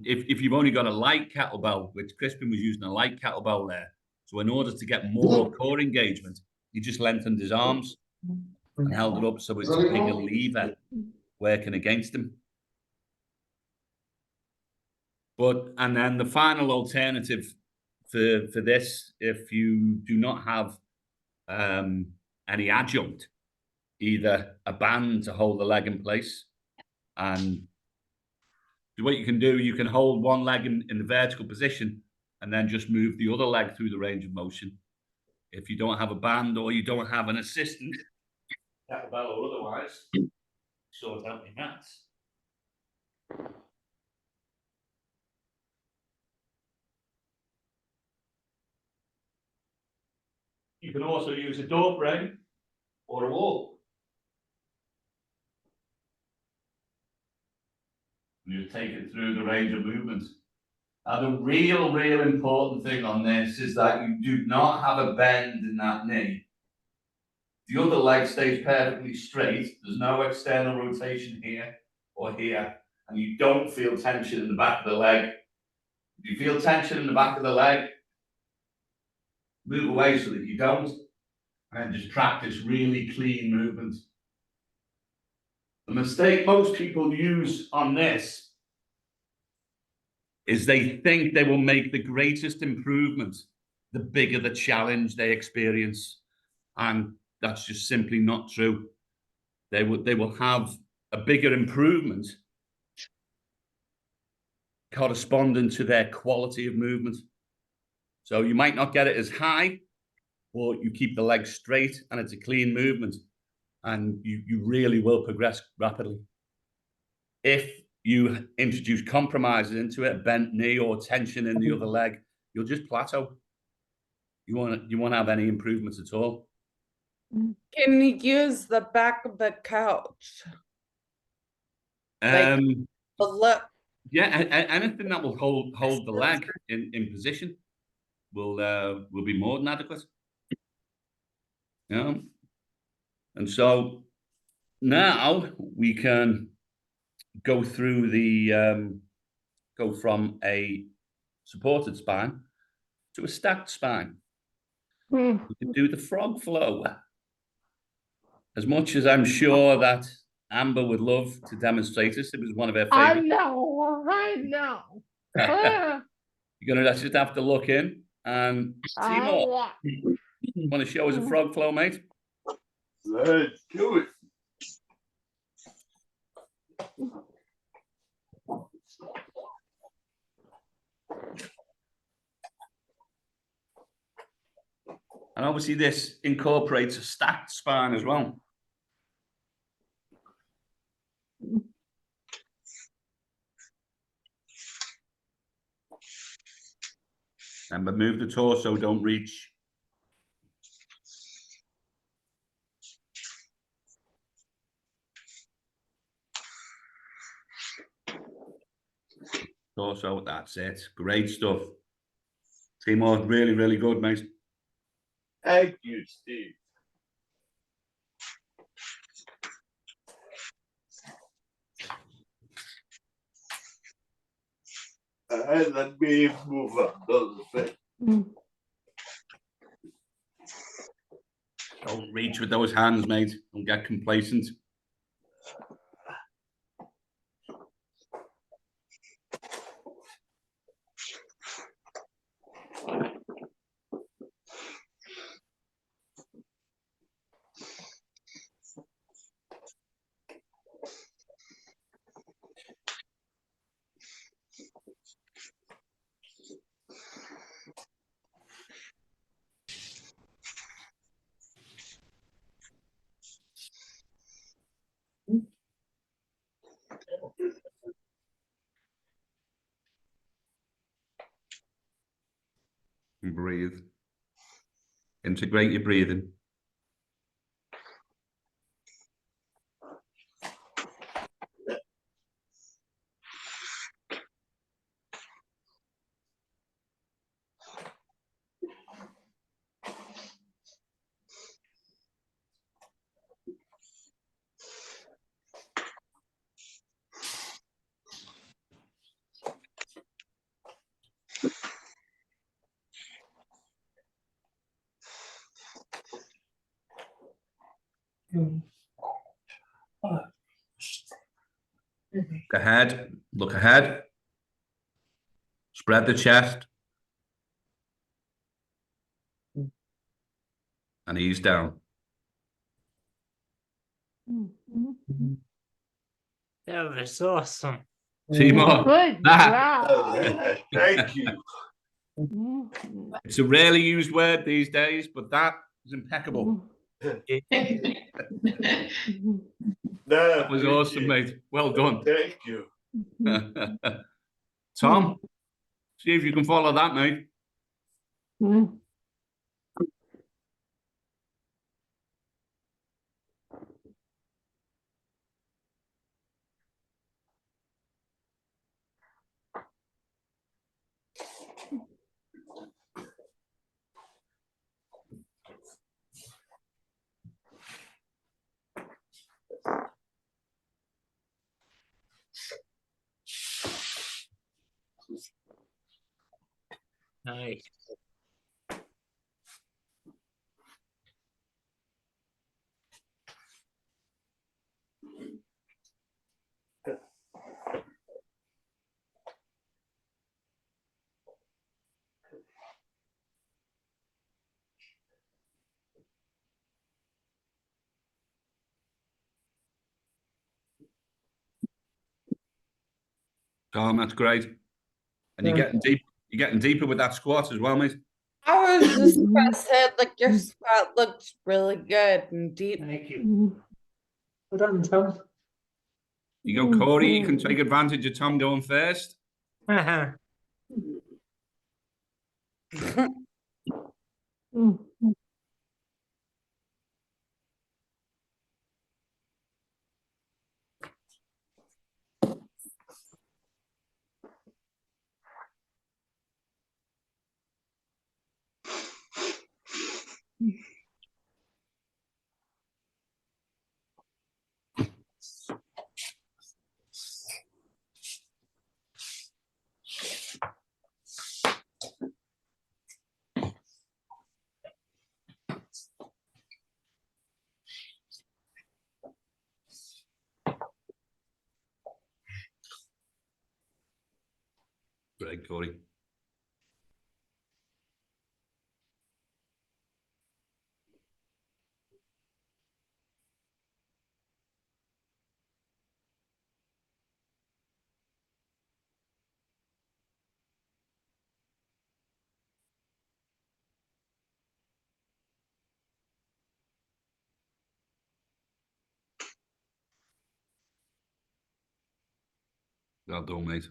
[SPEAKER 2] if you've only got a light kettlebell, which Crispin was using a light kettlebell there, so in order to get more core engagement, he just lengthened his arms and held it up so it's a bigger lever working against him. And then the final alternative for this, if you do not have any adjunct, either a band to hold the leg in place, and what you can do, you can hold one leg in the vertical position and then just move the other leg through the range of motion. If you don't have a band or you don't have an assistant, kettlebell or otherwise, sort out your mats. You can also use a door frame or a wall. You take it through the range of movement. Now, the real important thing on this is that you do not have a bend in that knee. The other leg stays perfectly straight. There's no external rotation here or here, and you don't feel tension in the back of the leg. If you feel tension in the back of the leg, move away so that you don't, and just practice really clean movement. The mistake most people use on this is they think they will make the greatest improvement the bigger the challenge they experience, and that's just simply not true. They will have a bigger improvement corresponding to their quality of movement. So you might not get it as high, but you keep the legs straight and it's a clean movement, and you really will progress rapidly. If you introduce compromises into it, a bent knee or tension in the other leg, you'll just plateau. You won't have any improvements at all.
[SPEAKER 7] Can you use the back of the couch? Like the lip.
[SPEAKER 2] Yeah, anything that will hold the leg in position will be more than adequate. Yeah. And so now we can go through go from a supported spine to a stacked spine. We can do the frog flow. As much as I'm sure that Amber would love to demonstrate this, it was one of her
[SPEAKER 5] I
[SPEAKER 2] favorite.
[SPEAKER 5] know.
[SPEAKER 2] You're gonna just have to look in and see more. You want to show us a frog flow, mate?
[SPEAKER 10] Let's do it.
[SPEAKER 2] And obviously this incorporates a stacked spine as well. And move the torso, don't reach. Torso, that's it. Great stuff. Timor, really good, mate.
[SPEAKER 10] Thank you, Steve. Let me move up a little bit.
[SPEAKER 2] Don't reach with those hands, mate. Don't get complacent. And breathe. Integrate your breathing. Look ahead. Look ahead. Spread the chest. And ease down.
[SPEAKER 8] That was awesome.
[SPEAKER 2] Seymour.
[SPEAKER 5] Good
[SPEAKER 2] Ah,
[SPEAKER 5] job.
[SPEAKER 10] Thank you.
[SPEAKER 2] it's a rarely used word these days, but that is impeccable.
[SPEAKER 10] No,
[SPEAKER 2] That was awesome, mate. Well done.
[SPEAKER 10] Thank you.
[SPEAKER 2] Tom, see if you can follow that, mate.
[SPEAKER 8] Nice.
[SPEAKER 2] Tom, that's great. And you're getting deep. You're getting deeper with that squat as well, mate.
[SPEAKER 7] I was just about to say, like, your squat looks really good and deep.
[SPEAKER 9] Thank you.
[SPEAKER 1] Well done, Tom.
[SPEAKER 2] You go, Corey. You can take advantage of Tom going first. Great, Corey. Well done, mate.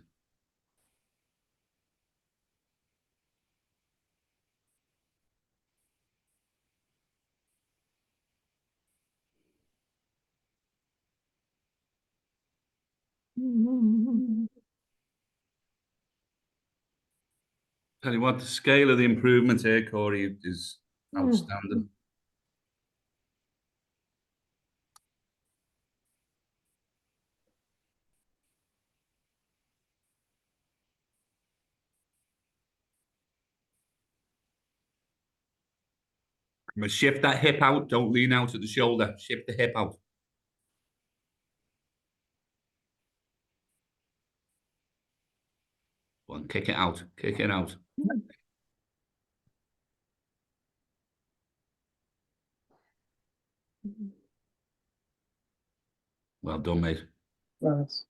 [SPEAKER 2] Tell you what, the scale of the improvement here, Corey, is outstanding. But shift that hip out. Don't lean out at the shoulder. Shift the hip out. Go on, kick it out. Kick it out. Well done, mate.
[SPEAKER 1] Nice.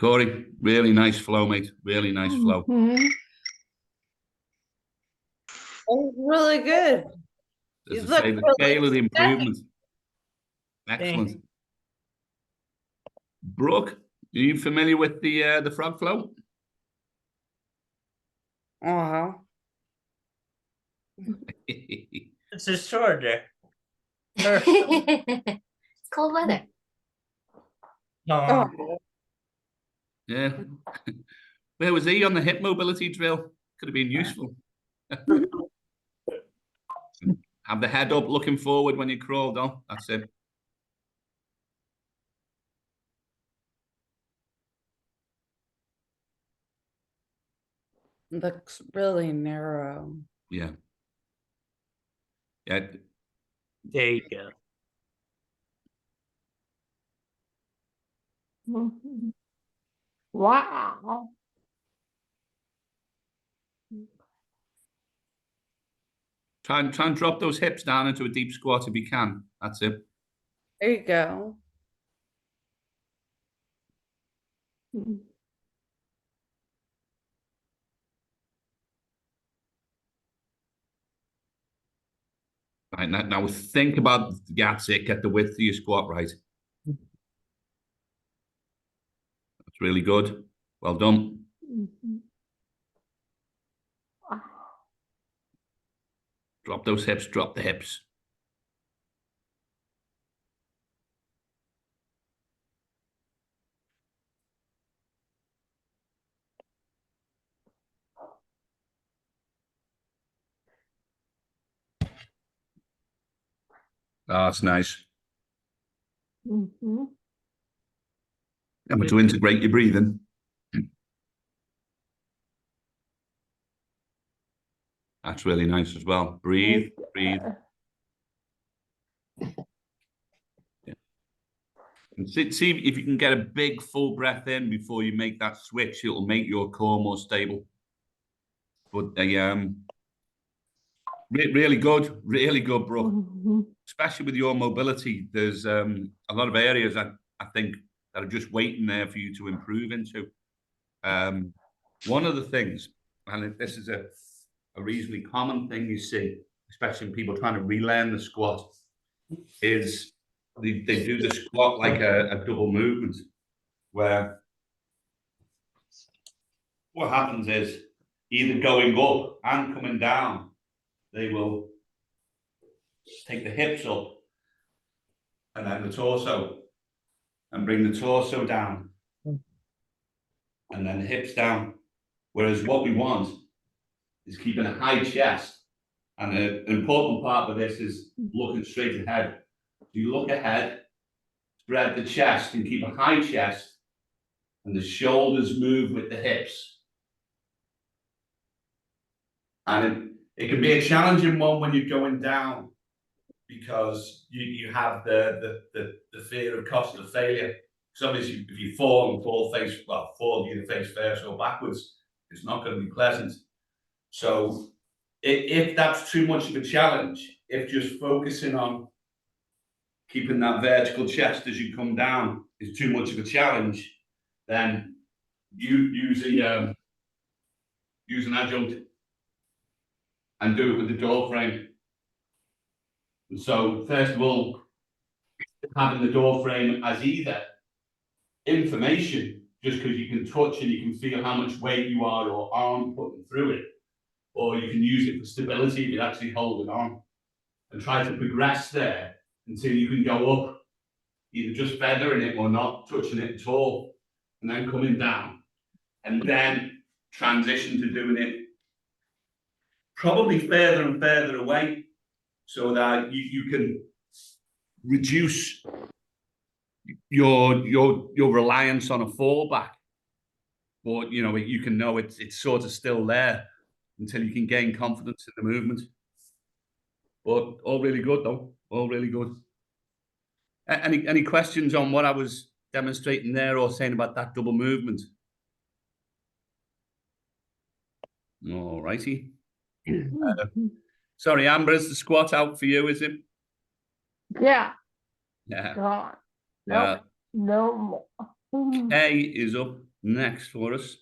[SPEAKER 2] Corey, really nice flow, mate. Really nice flow.
[SPEAKER 7] Oh, really good.
[SPEAKER 2] As
[SPEAKER 7] You
[SPEAKER 2] I say,
[SPEAKER 7] look
[SPEAKER 2] the scale
[SPEAKER 7] really
[SPEAKER 2] of the improvement.
[SPEAKER 8] Thanks.
[SPEAKER 2] Excellent. Brooke, are you familiar with the frog flow?
[SPEAKER 7] Uh-huh.
[SPEAKER 8] It's a shorter.
[SPEAKER 12] It's cold weather.
[SPEAKER 8] No.
[SPEAKER 2] Yeah. Where was he on the hip mobility drill? Could have been useful. Have the head up looking forward when you crawl down. That's it.
[SPEAKER 7] Looks really narrow.
[SPEAKER 2] Yeah. Yeah.
[SPEAKER 8] There you go.
[SPEAKER 5] Mhm. Wow.
[SPEAKER 2] Try and drop those hips down into a deep squat if you can. That's it.
[SPEAKER 7] There you go.
[SPEAKER 5] Mhm.
[SPEAKER 2] Right, now think about, that's it, get the width of your squat right. That's really good. Well done.
[SPEAKER 5] Mhm. Wow.
[SPEAKER 2] Drop those hips, drop the hips. Oh, that's nice.
[SPEAKER 5] Mhm.
[SPEAKER 2] And to integrate your breathing. That's really nice as well. Breathe, breathe. Yeah. And see if you can get a big full breath in before you make that switch. It'll make your core more stable. But really good, Brooke.
[SPEAKER 5] Mhm.
[SPEAKER 2] Especially with your mobility. There's a lot of areas I think that are just waiting there for you to improve into. One of the things, and this is a reasonably common thing you see, especially in people trying to relearn the squat, is they do the squat like a double movement, where what happens is either going up and coming down, they will take the hips up and then the torso and bring the torso down and then the hips down. Whereas what we want is keeping a high chest. And an important part of this is looking straight ahead. You look ahead, spread the chest and keep a high chest, and the shoulders move with the hips. And it can be a challenging one when you're going down because you have the fear of cost of failure. Because obviously, if you fall either face first or backwards, it's not going to be pleasant. So if that's too much of a challenge, if just focusing on keeping that vertical chest as you come down is too much of a challenge, then you use an adjunct and do it with the door frame. And so first of all, having the door frame as either information, just because you can touch and you can feel how much weight you are or arm putting through it, or you can use it for stability if you actually hold it on and try to progress there until you can go up, either just feathering it or not touching it at all, and then coming down, and then transition to doing it probably further and further away so that you can reduce your reliance on a fallback. But you can know it's sort of still there until you can gain confidence in the movement. But all really good though, all really good. Any questions on what I was demonstrating there or saying about that double movement? All righty. Sorry, Amber, is the squat out for you, is it?
[SPEAKER 5] Yeah.
[SPEAKER 2] Yeah.
[SPEAKER 5] God.
[SPEAKER 2] Yeah.
[SPEAKER 5] No more. Mhm.
[SPEAKER 2] Kay is up next for us.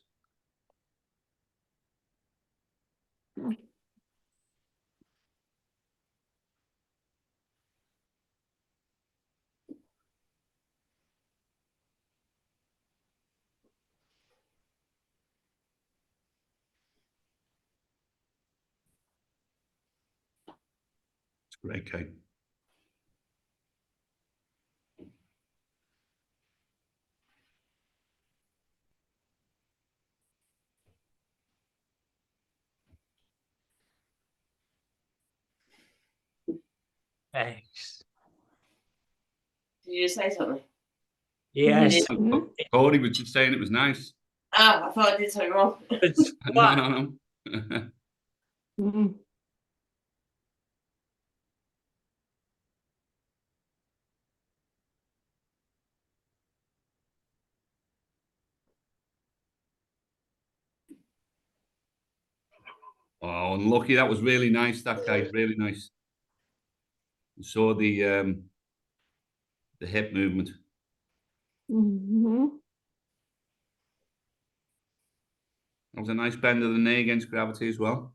[SPEAKER 2] It's great, Kay.
[SPEAKER 8] Thanks.
[SPEAKER 6] Did you say something?
[SPEAKER 8] Yes.
[SPEAKER 2] Cody was just saying it was nice.
[SPEAKER 6] Oh, I thought I did something wrong.
[SPEAKER 8] It's
[SPEAKER 2] No.
[SPEAKER 5] Mhm.
[SPEAKER 2] Oh, unlucky. That was really nice, that guy. Really nice. You saw the hip movement.
[SPEAKER 5] Mm-hmm.
[SPEAKER 2] That was a nice bend of the knee against gravity as well.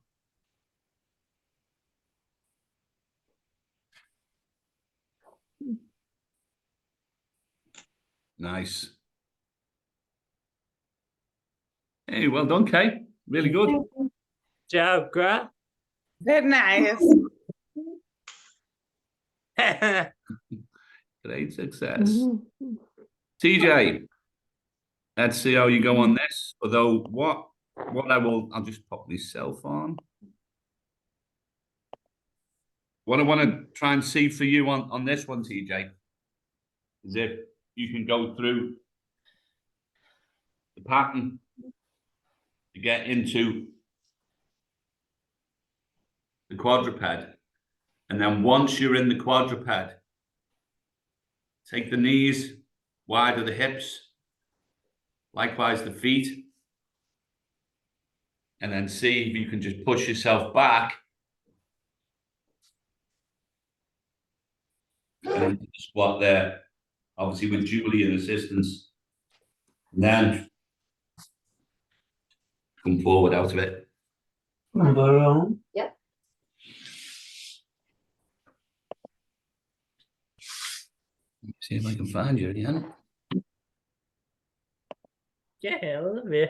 [SPEAKER 2] Nice. Hey, well done, Kay. Really good.
[SPEAKER 8] Job, Graf.
[SPEAKER 7] Very nice.
[SPEAKER 2] Great success.
[SPEAKER 5] Mm-hmm.
[SPEAKER 2] TJ, let's see how you go on this. Although what I'll just pop myself on. What I want to try and see for you on this one, TJ, is if you can go through the pattern to get into the quadruped. And then once you're in the quadruped, take the knees wide of the hips, likewise the feet, and then see if you can just push yourself back and squat there, obviously with Julie in assistance. And then come forward out of it.
[SPEAKER 11] Yep.
[SPEAKER 2] See if I can find you again.
[SPEAKER 8] Yeah, I love you.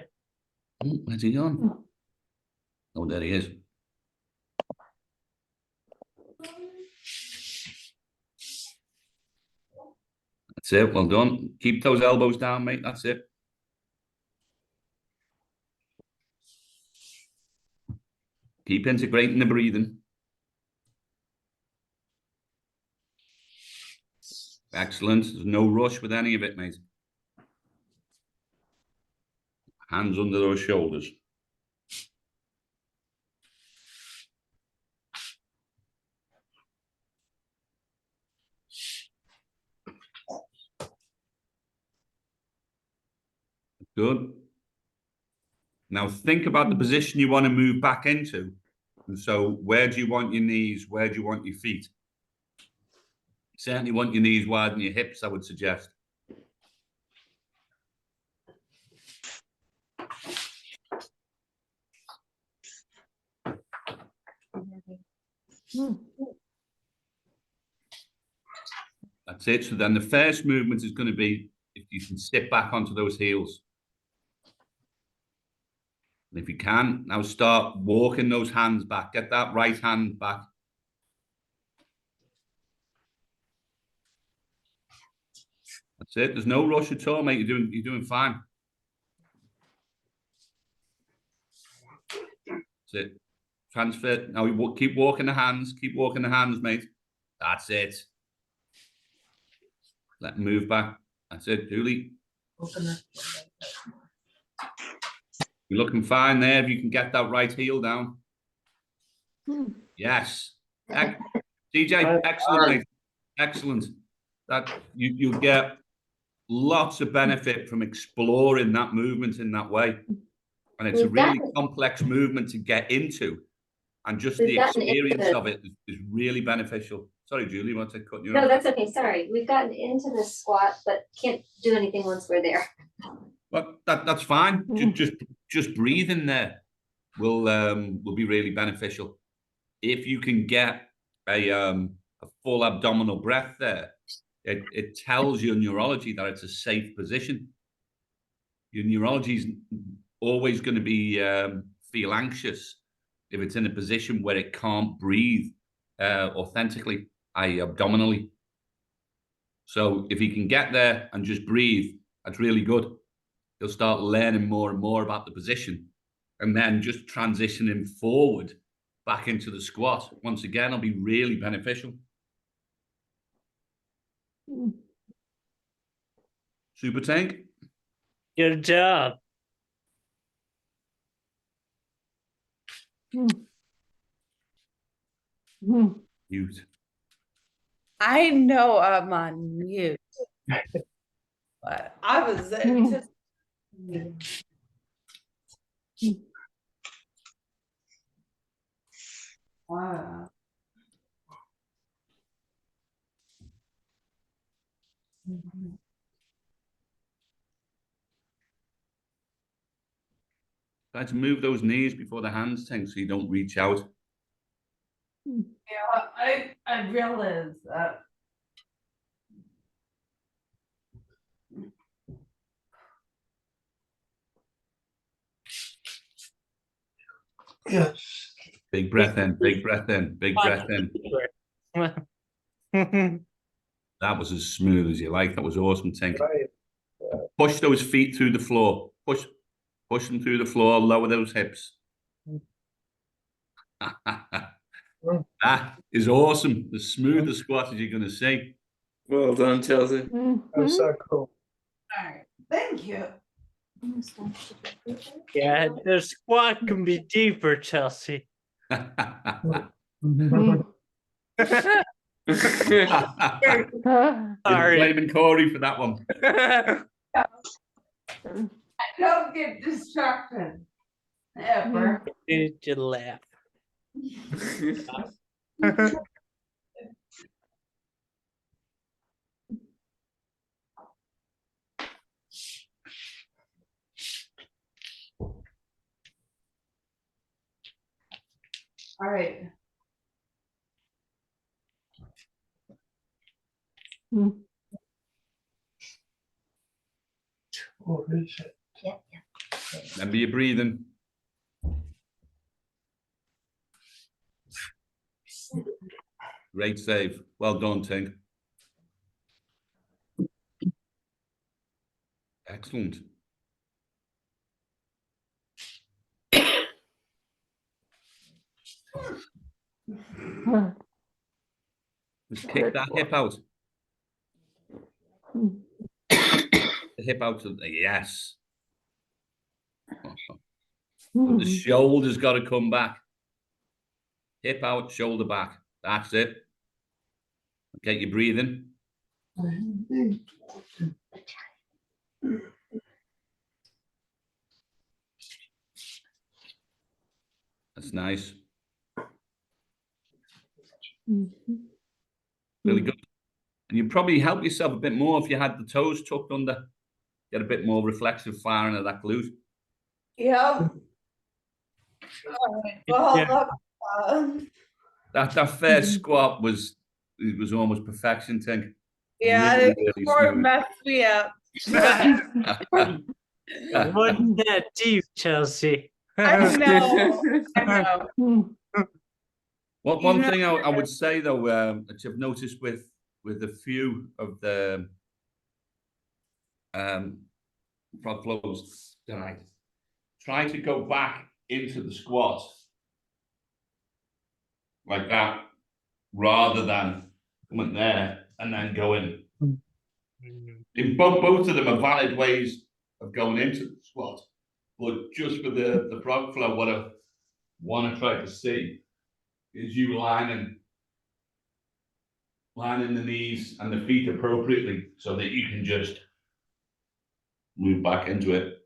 [SPEAKER 2] Oh, where's he gone? Oh, there he is. That's it. Well done. Keep those elbows down, mate. That's it. Keep integrating the breathing. Excellent. There's no rush with any of it, mate. Hands under those shoulders. Good. Now think about the position you want to move back into. And so where do you want your knees? Where do you want your feet? Certainly want your knees wide and your hips, I would suggest. That's it. So then the first movement is going to be if you can sit back onto those heels. And if you can, now start walking those hands back. Get that right hand back. That's it. There's no rush at all, mate. You're doing fine. That's it. Transfer. Now you keep walking the hands. Keep walking the hands, mate. That's it. Let them move back. That's it, Julie. You're looking fine there. If you can get that right heel down. Yes. DJ, excellent, mate. Excellent. That you'll get lots of benefit from exploring that movement in that way. And it's a really complex movement to get into. And just the experience of it is really beneficial. Sorry, Julie, you want to cut you off?
[SPEAKER 12] No, that's okay. Sorry. We've gotten into the squat, but can't do anything once we're there.
[SPEAKER 2] Well, that's fine. Just breathing there will be really beneficial. If you can get a full abdominal breath there, it tells your neurology that it's a safe position. Your neurology is always going to be feel anxious if it's in a position where it can't breathe authentically, i.e. abdominally. So if you can get there and just breathe, that's really good. You'll start learning more and more about the position, and then just transitioning forward back into the squat. Once again, will be really beneficial. Super Tank.
[SPEAKER 8] Good job.
[SPEAKER 2] Mute.
[SPEAKER 7] I know I'm on mute, but I was anticipating.
[SPEAKER 4] Wow.
[SPEAKER 2] Try to move those knees before the hands, Tank, so you don't reach out.
[SPEAKER 4] Yeah, I realize that.
[SPEAKER 10] Yes.
[SPEAKER 2] Big breath in, big breath in, big breath in. That was as smooth as you like. That was awesome, Tank.
[SPEAKER 10] Right.
[SPEAKER 2] Push those feet through the floor. Push them through the floor. Lower those hips. That is awesome. The smoothest squat as you're going to see.
[SPEAKER 3] Well done, Chelsea.
[SPEAKER 10] That's so cool.
[SPEAKER 4] All right, thank you.
[SPEAKER 8] Yeah, the squat can be deeper, Chelsea.
[SPEAKER 2] You're blaming Corey for that one.
[SPEAKER 4] Don't get distracted. Ever.
[SPEAKER 8] Did you laugh?
[SPEAKER 4] All right.
[SPEAKER 10] What is it?
[SPEAKER 2] Remember your breathing. Great save. Well done, Tink. Excellent. Just kick that hip out. The hip out to the yes. But the shoulder's got to come back. Hip out, shoulder back. That's it. Get your breathing. That's nice. Really good. And you probably help yourself a bit more if you had the toes tucked under. Get a bit more reflexive firing of that glute.
[SPEAKER 4] Yeah. All right. Well,
[SPEAKER 2] That first squat was almost perfection, Tink.
[SPEAKER 7] Yeah,
[SPEAKER 2] Really,
[SPEAKER 7] the
[SPEAKER 2] really
[SPEAKER 7] core
[SPEAKER 2] smooth.
[SPEAKER 7] messed me up.
[SPEAKER 8] Wasn't that deep, Chelsea?
[SPEAKER 7] I know. I know.
[SPEAKER 2] One thing I would say though, that I've noticed with a few of the frog flows tonight, try to go back into the squat like that, rather than coming there and then going. In both of them are valid ways of going into the squat, but just for the frog flow, what I want to try to see is you lining the knees and the feet appropriately so that you can just move back into it.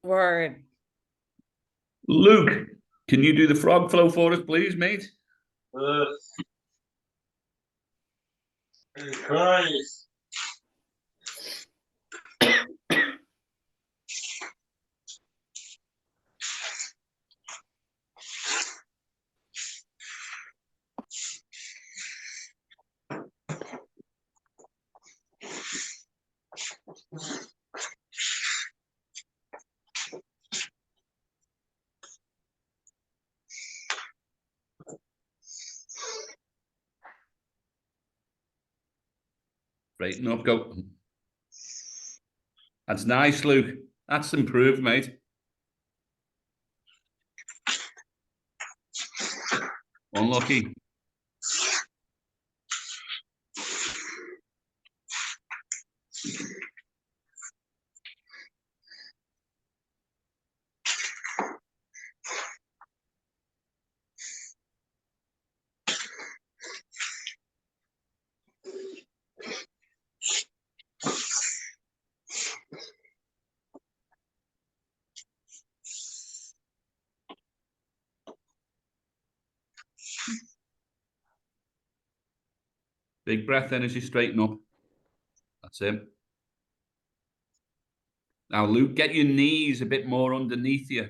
[SPEAKER 7] Word.
[SPEAKER 2] Luke, can you do the frog flow for us, please, mate?
[SPEAKER 10] Christ.
[SPEAKER 2] Straighten up, go. That's nice, Luke. That's improved, mate. Unlucky. Big breath in as you straighten up. That's it. Now, Luke, get your knees a bit more underneath you.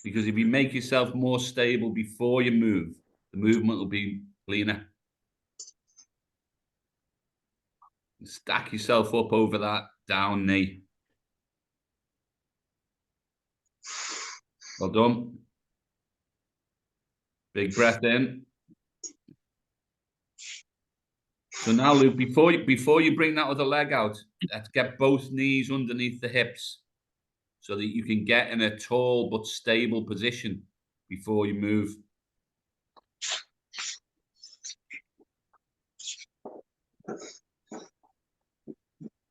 [SPEAKER 2] Because if you make yourself more stable before you move, the movement will be cleaner. Stack yourself up over that down knee. Well done. Big breath in. So now, Luke, before you bring that other leg out, let's get both knees underneath the hips so that you can get in a tall but stable position before you move.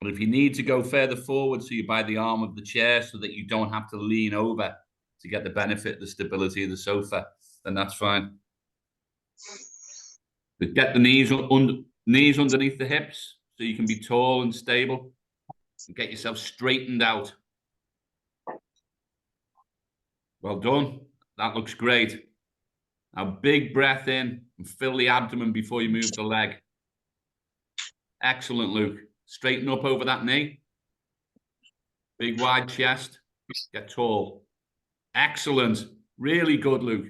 [SPEAKER 2] But if you need to go further forward, so you're by the arm of the chair so that you don't have to lean over to get the benefit of the stability of the sofa, then that's fine. But get the knees underneath the hips so you can be tall and stable and get yourself straightened out. Well done. That looks great. Now, big breath in and fill the abdomen before you move the leg. Excellent, Luke. Straighten up over that knee. Big wide chest. Get tall. Excellent. Really good, Luke.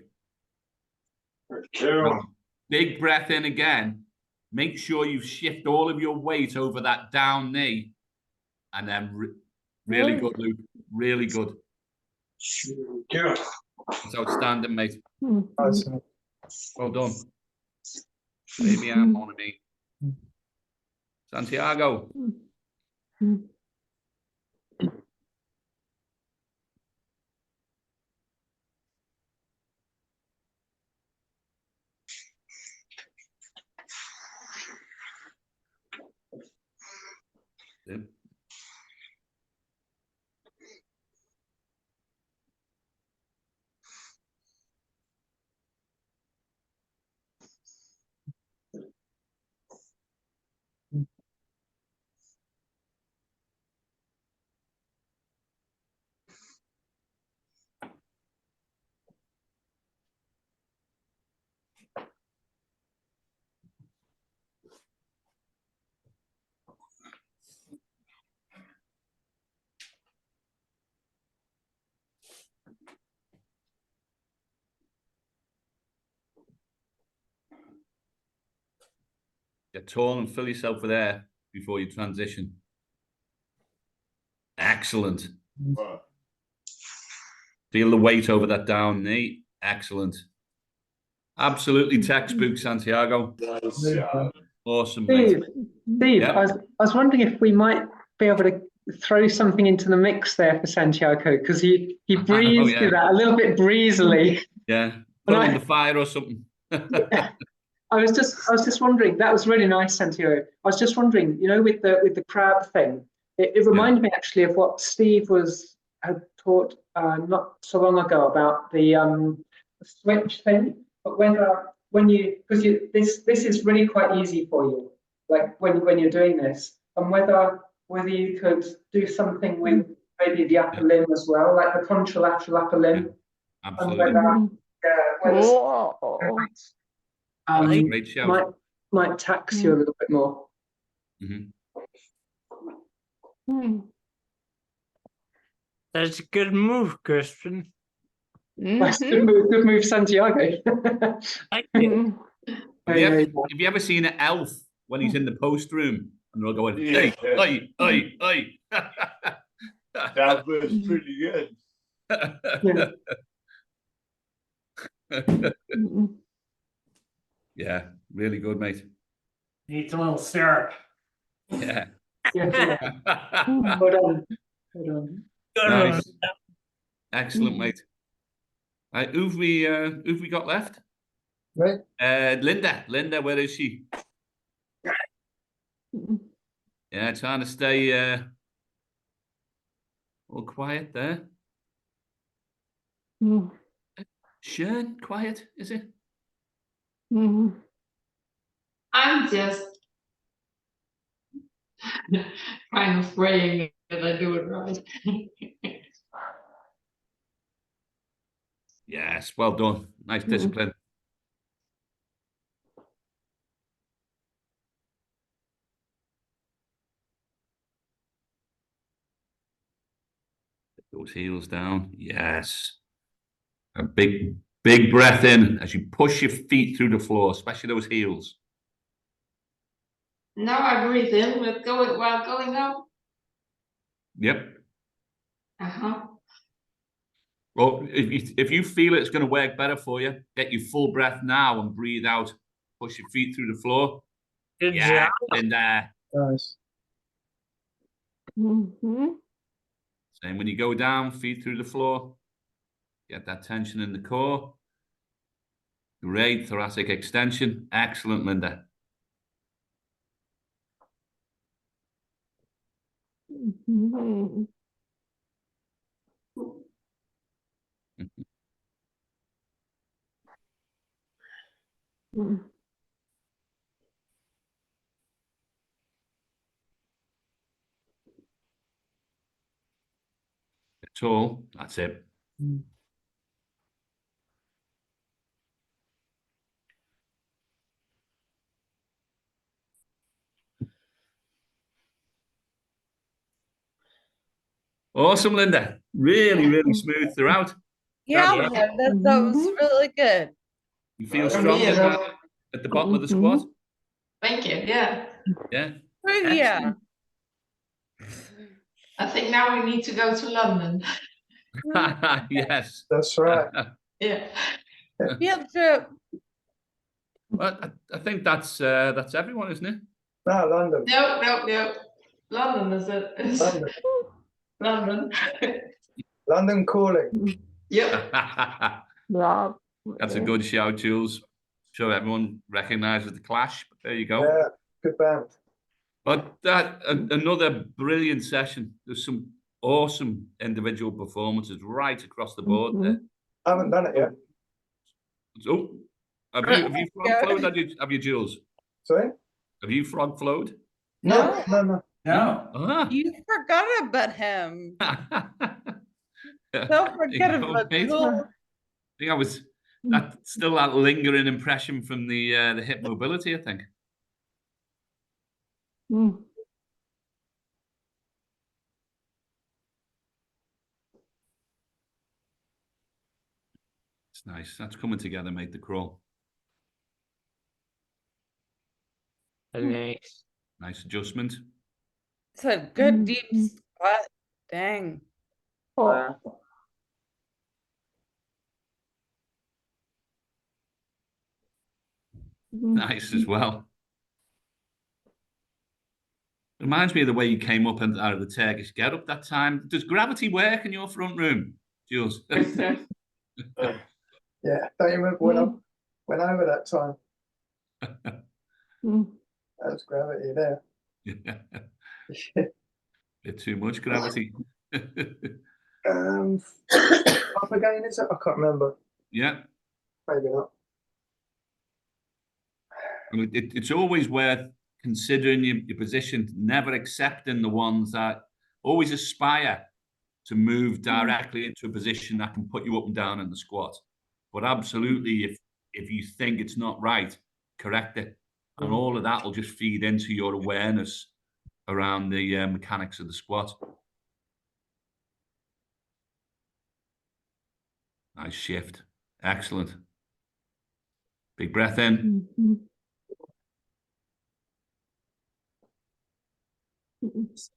[SPEAKER 2] Now, big breath in again. Make sure you shift all of your weight over that down knee. And then really good, Luke. Really good. That's outstanding, mate. Well done. Baby arm on me. Santiago. Yeah. Get tall and fill yourself with air before you transition. Excellent. Feel the weight over that down knee. Excellent. Absolutely textbook, Santiago. Awesome, mate.
[SPEAKER 1] Steve,
[SPEAKER 2] Yep.
[SPEAKER 1] I was wondering if we might be able to throw something into the mix there for Santiago, because he breathed through that a little bit breezily.
[SPEAKER 2] Yeah. Put him on the fire or something.
[SPEAKER 1] I was just wondering, that was really nice, Santiago. I was just wondering, you know, with the crab thing, it reminded me actually of what Steve had taught not so long ago about the switch thing. But this is really quite easy for you, like when you're doing this, and whether you could do something with maybe the upper limb as well, like the contralateral upper limb.
[SPEAKER 2] Yeah, absolutely. Great shout.
[SPEAKER 1] Might tax you a little bit more.
[SPEAKER 8] That's a good move, Christian.
[SPEAKER 1] That's good move, Santiago.
[SPEAKER 8] Thank you.
[SPEAKER 2] Have you ever seen an elf when he's in the post room and they're all going, hey, oi, oi, oi?
[SPEAKER 10] That was pretty good.
[SPEAKER 2] Yeah, really good, mate.
[SPEAKER 9] Needs a little syrup.
[SPEAKER 2] Yeah.
[SPEAKER 1] Hold on.
[SPEAKER 2] Nice. Excellent, mate. Who've we got left?
[SPEAKER 3] Right.
[SPEAKER 2] Linda, where is she? Yeah, trying to stay all quiet there. Sharon, quiet, is it?
[SPEAKER 4] I'm just kind of praying that I do it right.
[SPEAKER 2] Yes, well done. Nice discipline. Those heels down. Yes. A big breath in as you push your feet through the floor, especially those heels.
[SPEAKER 4] Now I breathe in with while going up.
[SPEAKER 2] Yep.
[SPEAKER 4] Uh-huh.
[SPEAKER 2] Well, if you feel it's going to work better for you, get your full breath now and breathe out. Push your feet through the floor.
[SPEAKER 8] Good
[SPEAKER 2] Yeah,
[SPEAKER 8] job.
[SPEAKER 2] in there.
[SPEAKER 9] Nice.
[SPEAKER 5] Mm-hmm.
[SPEAKER 2] Same when you go down, feet through the floor. Get that tension in the core. Great thoracic extension. Excellent, Linda.
[SPEAKER 5] Mm-hmm.
[SPEAKER 2] Tall. That's it. Awesome, Linda. Really smooth throughout.
[SPEAKER 7] Yeah,
[SPEAKER 2] That-
[SPEAKER 7] that was really good.
[SPEAKER 2] You feel
[SPEAKER 4] For me,
[SPEAKER 2] stronger at the bottom of the squat?
[SPEAKER 4] Thank you. Yeah.
[SPEAKER 2] Yeah.
[SPEAKER 7] Oh, yeah.
[SPEAKER 4] I think now we need to go to London.
[SPEAKER 2] Yes.
[SPEAKER 9] That's right.
[SPEAKER 4] Yeah.
[SPEAKER 7] Field trip.
[SPEAKER 2] Well, I think that's everyone, isn't it?
[SPEAKER 9] No, London.
[SPEAKER 4] No. London is
[SPEAKER 9] London.
[SPEAKER 4] London.
[SPEAKER 9] London calling.
[SPEAKER 4] Yep.
[SPEAKER 5] Yeah.
[SPEAKER 2] That's a good shout, Jules. Sure everyone recognises the Clash. But there you go.
[SPEAKER 9] Yeah, good band.
[SPEAKER 2] But another brilliant session. There's some awesome individual performances right across the board there.
[SPEAKER 9] I haven't done it yet.
[SPEAKER 2] So, have you frog flowed? Have you, Jules?
[SPEAKER 9] Sorry?
[SPEAKER 2] Have you frog flowed?
[SPEAKER 9] No.
[SPEAKER 2] Ah.
[SPEAKER 7] You forgot about him. Don't forget about Jules.
[SPEAKER 2] I think I was still that lingering impression from the hip mobility, I think. It's nice. That's coming together, mate, the crawl.
[SPEAKER 8] Nice.
[SPEAKER 2] Nice adjustment.
[SPEAKER 7] It's a good deep squat. Dang.
[SPEAKER 5] Oh.
[SPEAKER 2] Nice as well. Reminds me of the way you came up and out of the Turkish get up that time. Does gravity work in your front room, Jules?
[SPEAKER 9] Yeah, don't you remember when I went over that time? That was gravity there.
[SPEAKER 2] Bit too much gravity.
[SPEAKER 9] Up again, is it? I can't remember.
[SPEAKER 2] Yeah.
[SPEAKER 9] Maybe not.
[SPEAKER 2] I mean, it's always worth considering your position, never accepting the ones that always aspire to move directly into a position that can put you up and down in the squat. But absolutely, if you think it's not right, correct it. And all of that will just feed into your awareness around the mechanics of the squat. Nice shift. Excellent. Big breath in.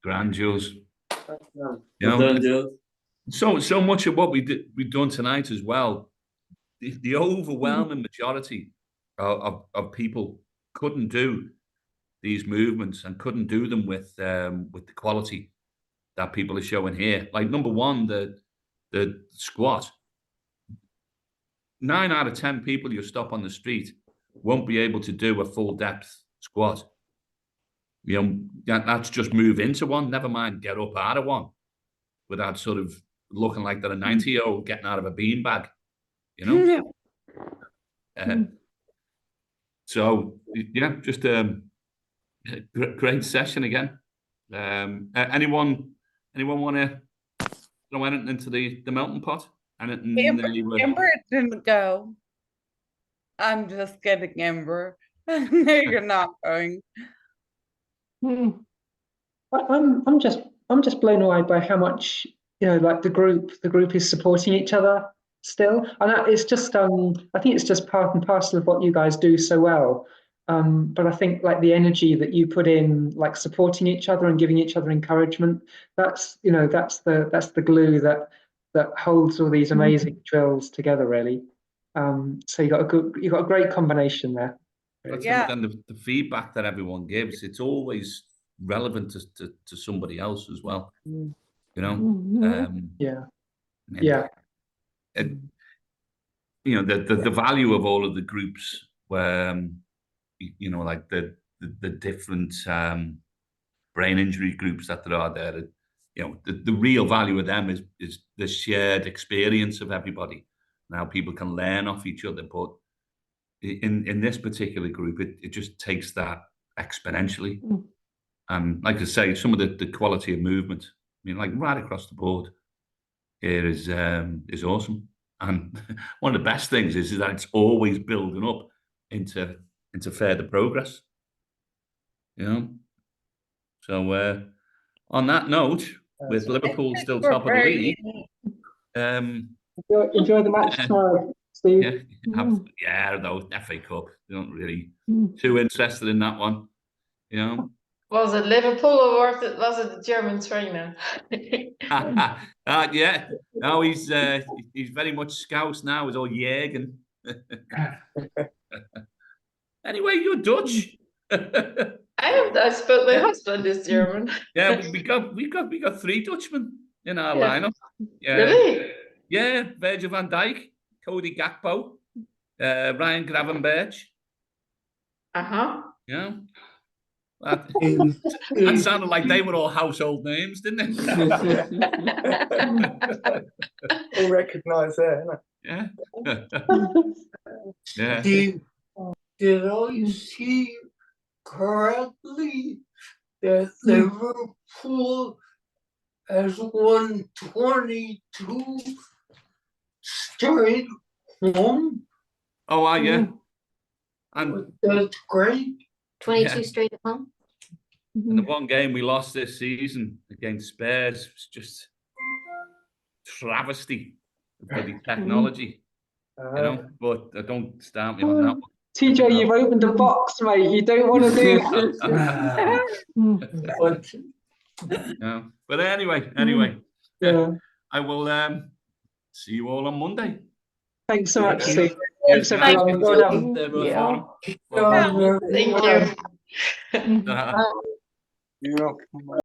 [SPEAKER 2] Grand, Jules.
[SPEAKER 3] Well done, Jules.
[SPEAKER 2] So much of what we've done tonight as well, the overwhelming majority of people couldn't do these movements and couldn't do them with the quality that people are showing here. Like number one, the squat. 9 out of 10 people you stop on the street won't be able to do a full depth squat. You know, that's just move into one, never mind get up out of one without sort of looking like they're a 90-year-old getting out of a beanbag, you know? So, yeah, just great session again. Anyone want to throw anything into the melting pot? And they were,
[SPEAKER 7] Amber didn't go. I'm just kidding, Amber. No, you're not going.
[SPEAKER 1] I'm just blown away by how much, like the group is supporting each other still. And it's just I think it's just part and parcel of what you guys do so well. But I think like the energy that you put in, like supporting each other and giving each other encouragement, that's the glue that holds all these amazing drills together, really. So you got a great combination there.
[SPEAKER 7] Yeah.
[SPEAKER 2] And the feedback that everyone gives, it's always relevant to somebody else as well.
[SPEAKER 1] Yeah.
[SPEAKER 2] The value of all of the groups where like the different brain injury groups that there are there, the real value of them is the shared experience of everybody. Now people can learn off each other, but in this particular group, it just takes that exponentially. And like I say, some of the quality of movement, I mean, like right across the board here is awesome. And one of the best things is that it's always building up into further progress. So on that note, with Liverpool still top of the league,
[SPEAKER 1] enjoy the match tomorrow, Steve.
[SPEAKER 2] Though FA Cup, they're not really too interested in that one.
[SPEAKER 4] Was it Liverpool or was it the German trainer?
[SPEAKER 2] Yeah. No, he's very much Scouse now. He's all Jürgen. Anyway, you're Dutch.
[SPEAKER 4] I suppose my husband is German.
[SPEAKER 2] Yeah, we got 3 Dutchmen in our
[SPEAKER 4] Yeah.
[SPEAKER 2] lineup. Yeah.
[SPEAKER 4] Really?
[SPEAKER 2] Yeah, Virgil van Dijk, Cody Gakpo, Ryan Gravenberch. Yeah. That sounded like they were all household names, didn't it?
[SPEAKER 3] All recognise there,
[SPEAKER 2] Yeah. Yeah.
[SPEAKER 10] Did I see correctly that Liverpool has won 22 straight home?
[SPEAKER 2] Oh, yeah. And
[SPEAKER 10] that's great.
[SPEAKER 12] 22 straight at home.
[SPEAKER 2] And the one game we lost this season against Spurs was just travesty of bloody technology. But don't start me on that one.
[SPEAKER 1] TJ, you've opened a box, mate. You don't want to do that.
[SPEAKER 2] No. But anyway, I will see you all on Monday.
[SPEAKER 1] Thanks so much, Steve.
[SPEAKER 2] Thanks,
[SPEAKER 1] everyone. Well done.
[SPEAKER 4] Thank you.
[SPEAKER 10] Yeah.